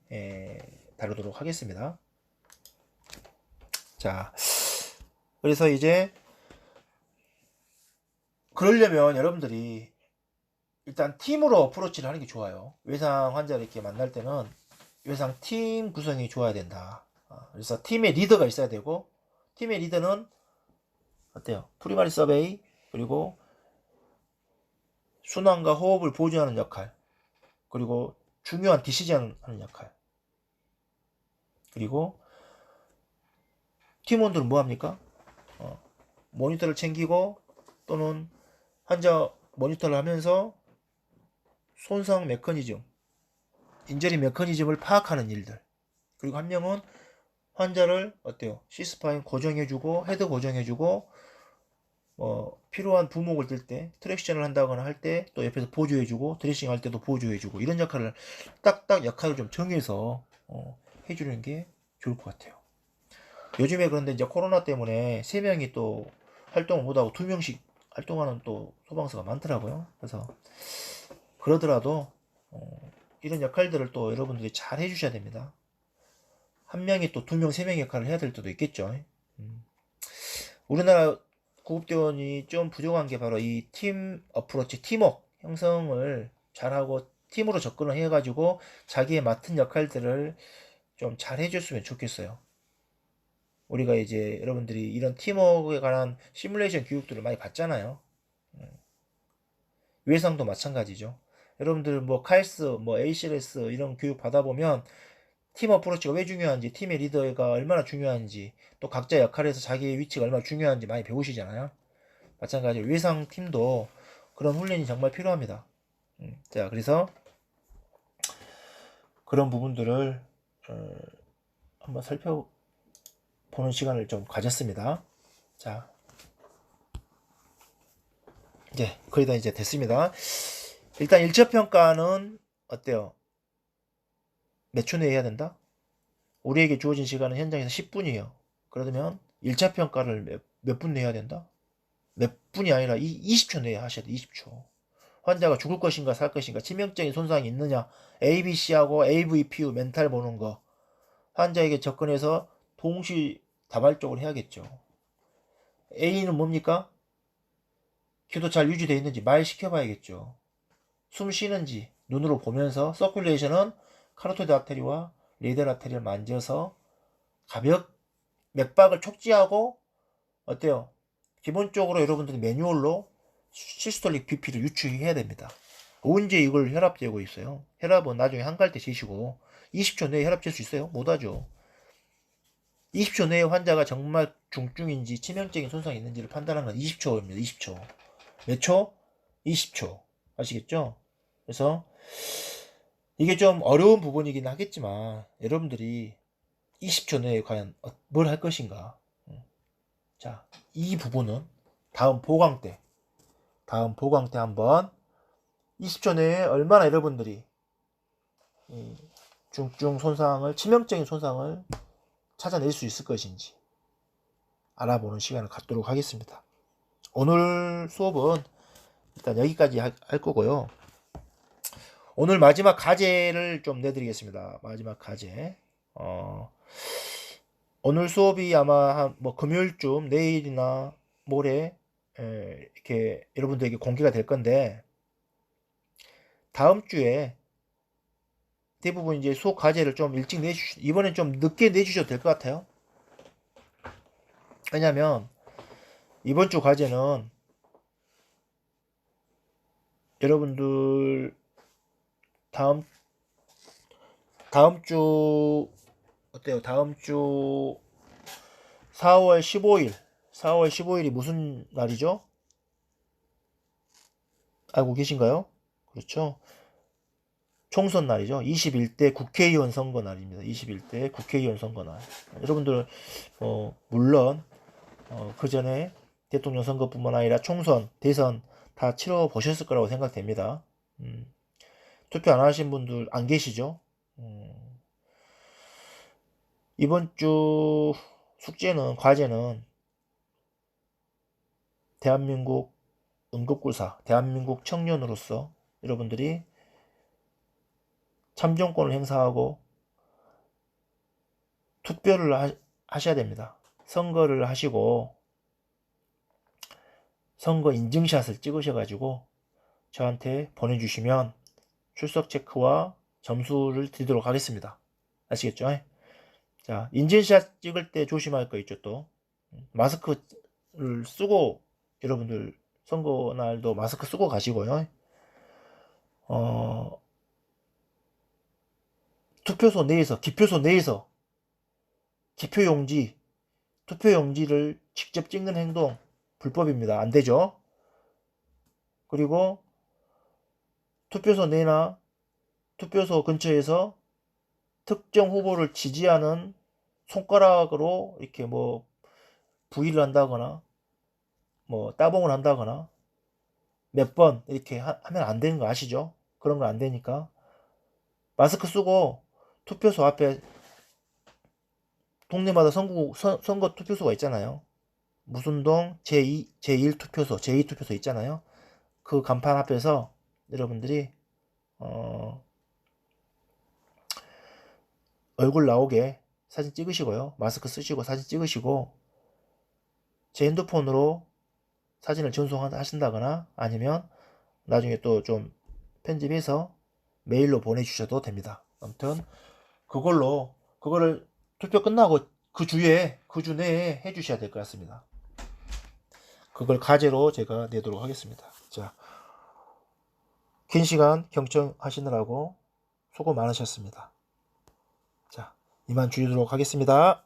A: 다루도록 하겠습니다. 자, 그래서 이제 그러려면 여러분들이 일단 팀으로 어프로치를 하는 게 좋아요. 외상 환자를 이렇게 만날 때는 외상 팀 구성이 좋아야 된다. 그래서 팀의 리더가 있어야 되고 팀의 리더는 어때요? 프리마리 서베이 그리고 순환과 호흡을 보조하는 역할 그리고 중요한 디시전 하는 역할 그리고 팀원들은 뭐합니까? 모니터를 챙기고 또는 환자 모니터를 하면서 손상 메커니즘 인저리 메커니즘을 파악하는 일들 그리고 한 명은 환자를 어때요? 시스파인 고정해주고 헤드 고정해주고 필요한 부목을 들 때 트랙션을 한다거나 할 때 또 옆에서 보조해주고 드레싱 할 때도 보조해주고 이런 역할을 딱딱 역할을 좀 정해서 해주는 게 좋을 것 같아요. 요즘에 그런데 이제 코로나 때문에 3명이 또 활동을 못하고 2명씩 활동하는 또 소방서가 많더라고요. 그래서 그러더라도 이런 역할들을 또 여러분들이 잘 해주셔야 됩니다. 한 명이 또 2명, 3명 역할을 해야 될 때도 있겠죠. 우리나라 구급대원이 좀 부족한 게 바로 이 팀 어프로치, 팀워크 형성을 잘하고 팀으로 접근을 해가지고 자기의 맡은 역할들을 좀 잘 해줬으면 좋겠어요. 우리가 이제 여러분들이 이런 팀워크에 관한 시뮬레이션 교육들을 많이 받잖아요. 외상도 마찬가지죠. 여러분들 뭐 카이스, 뭐 ACLS 이런 교육 받아보면 팀 어프로치가 왜 중요한지, 팀의 리더가 얼마나 중요한지, 또 각자 역할에서 자기의 위치가 얼마나 중요한지 많이 배우시잖아요. 마찬가지로 외상 팀도 그런 훈련이 정말 필요합니다. 자, 그래서 그런 부분들을 한번 살펴보는 시간을 좀 가졌습니다. 자, 이제 거의 다 이제 됐습니다. 일단 1차 평가는 어때요? 몇 초 내에 해야 된다? 우리에게 주어진 시간은 현장에서 10분이에요. 그러면 1차 평가를 몇 분 내야 된다? 몇 분이 아니라 20초 내에 하셔야 돼. 20초. 환자가 죽을 것인가 살 것인가 치명적인 손상이 있느냐 ABC하고 AVPU 멘탈 보는 거 환자에게 접근해서 동시다발적으로 해야겠죠. A는 뭡니까? 기도 잘 유지되어 있는지 말 시켜봐야겠죠. 숨 쉬는지 눈으로 보면서 서큘레이션은 카로티드 아테리와 레이더 아테리를 만져서 가볍 맥박을 촉지하고 어때요? 기본적으로 여러분들이 매뉴얼로 시스톨릭 BP를 유추해야 됩니다. 언제 이걸 혈압 재고 있어요? 혈압은 나중에 한갈 때 재시고 20초 내에 혈압 잴 수 있어요? 못하죠. 20초 내에 환자가 정말 중증인지 치명적인 손상이 있는지를 판단하는 건 20초입니다. 20초. 몇 초? 20초. 아시겠죠? 그래서 이게 좀 어려운 부분이긴 하겠지만 여러분들이 20초 내에 과연 뭘 할 것인가 자, 이 부분은 다음 보강 때 한번 20초 내에 얼마나 여러분들이 이 중증 손상을, 치명적인 손상을 찾아낼 수 있을 것인지 알아보는 시간을 갖도록 하겠습니다. 오늘 수업은 일단 여기까지 할 거고요. 오늘 마지막 과제를 좀 내드리겠습니다. 마지막 과제. 오늘 수업이 아마 한 뭐 금요일쯤, 내일이나 모레 이렇게 여러분들에게 공개가 될 건데, 다음 주에 대부분 이제 수업 과제를 좀 일찍 이번엔 좀 늦게 내주셔도 될 것 같아요. 왜냐면 이번 주 과제는 여러분들 다음 주 어때요? 다음 주 4월 15일이 무슨 날이죠? 알고 계신가요? 그렇죠. 총선 날이죠. 21대 국회의원 선거 날입니다. 21대 국회의원 선거 날. 여러분들 물론 그 전에 대통령 선거뿐만 아니라 총선, 대선 다 치러 보셨을 거라고 생각됩니다. 투표 안 하신 분들 안 계시죠? 이번 주 과제는 대한민국 응급구사, 대한민국 청년으로서 여러분들이 참정권을 행사하고 투표를 하셔야 됩니다. 선거를 하시고 선거 인증샷을 찍으셔가지고 저한테 보내주시면 출석 체크와 점수를 드리도록 하겠습니다. 아시겠죠? 자, 인증샷 찍을 때 조심할 거 있죠. 또 마스크를 쓰고, 여러분들 선거 날도 마스크 쓰고 가시고요. 투표소 내에서, 기표소 내에서 투표용지를 직접 찍는 행동 불법입니다. 안 되죠? 그리고 투표소 내나 투표소 근처에서 특정 후보를 지지하는 손가락으로 이렇게 뭐 V를 한다거나 뭐 따봉을 한다거나 몇 번 이렇게 하면 안 되는 거 아시죠? 그런 거 안 되니까 마스크 쓰고 투표소 앞에, 동네마다 선거 투표소가 있잖아요. 무슨 동 제1 투표소, 제2 투표소 있잖아요. 그 간판 앞에서 여러분들이 얼굴 나오게 사진 찍으시고요. 마스크 쓰시고 사진 찍으시고 제 핸드폰으로 사진을 전송하신다거나 아니면 나중에 또 좀 편집해서 메일로 보내주셔도 됩니다. 아무튼 그거를 투표 끝나고 그 주 내에 해주셔야 될 것 같습니다. 그걸 과제로 제가 내도록 하겠습니다. 자, 긴 시간 경청하시느라고 수고 많으셨습니다. 자, 이만 줄이도록 하겠습니다.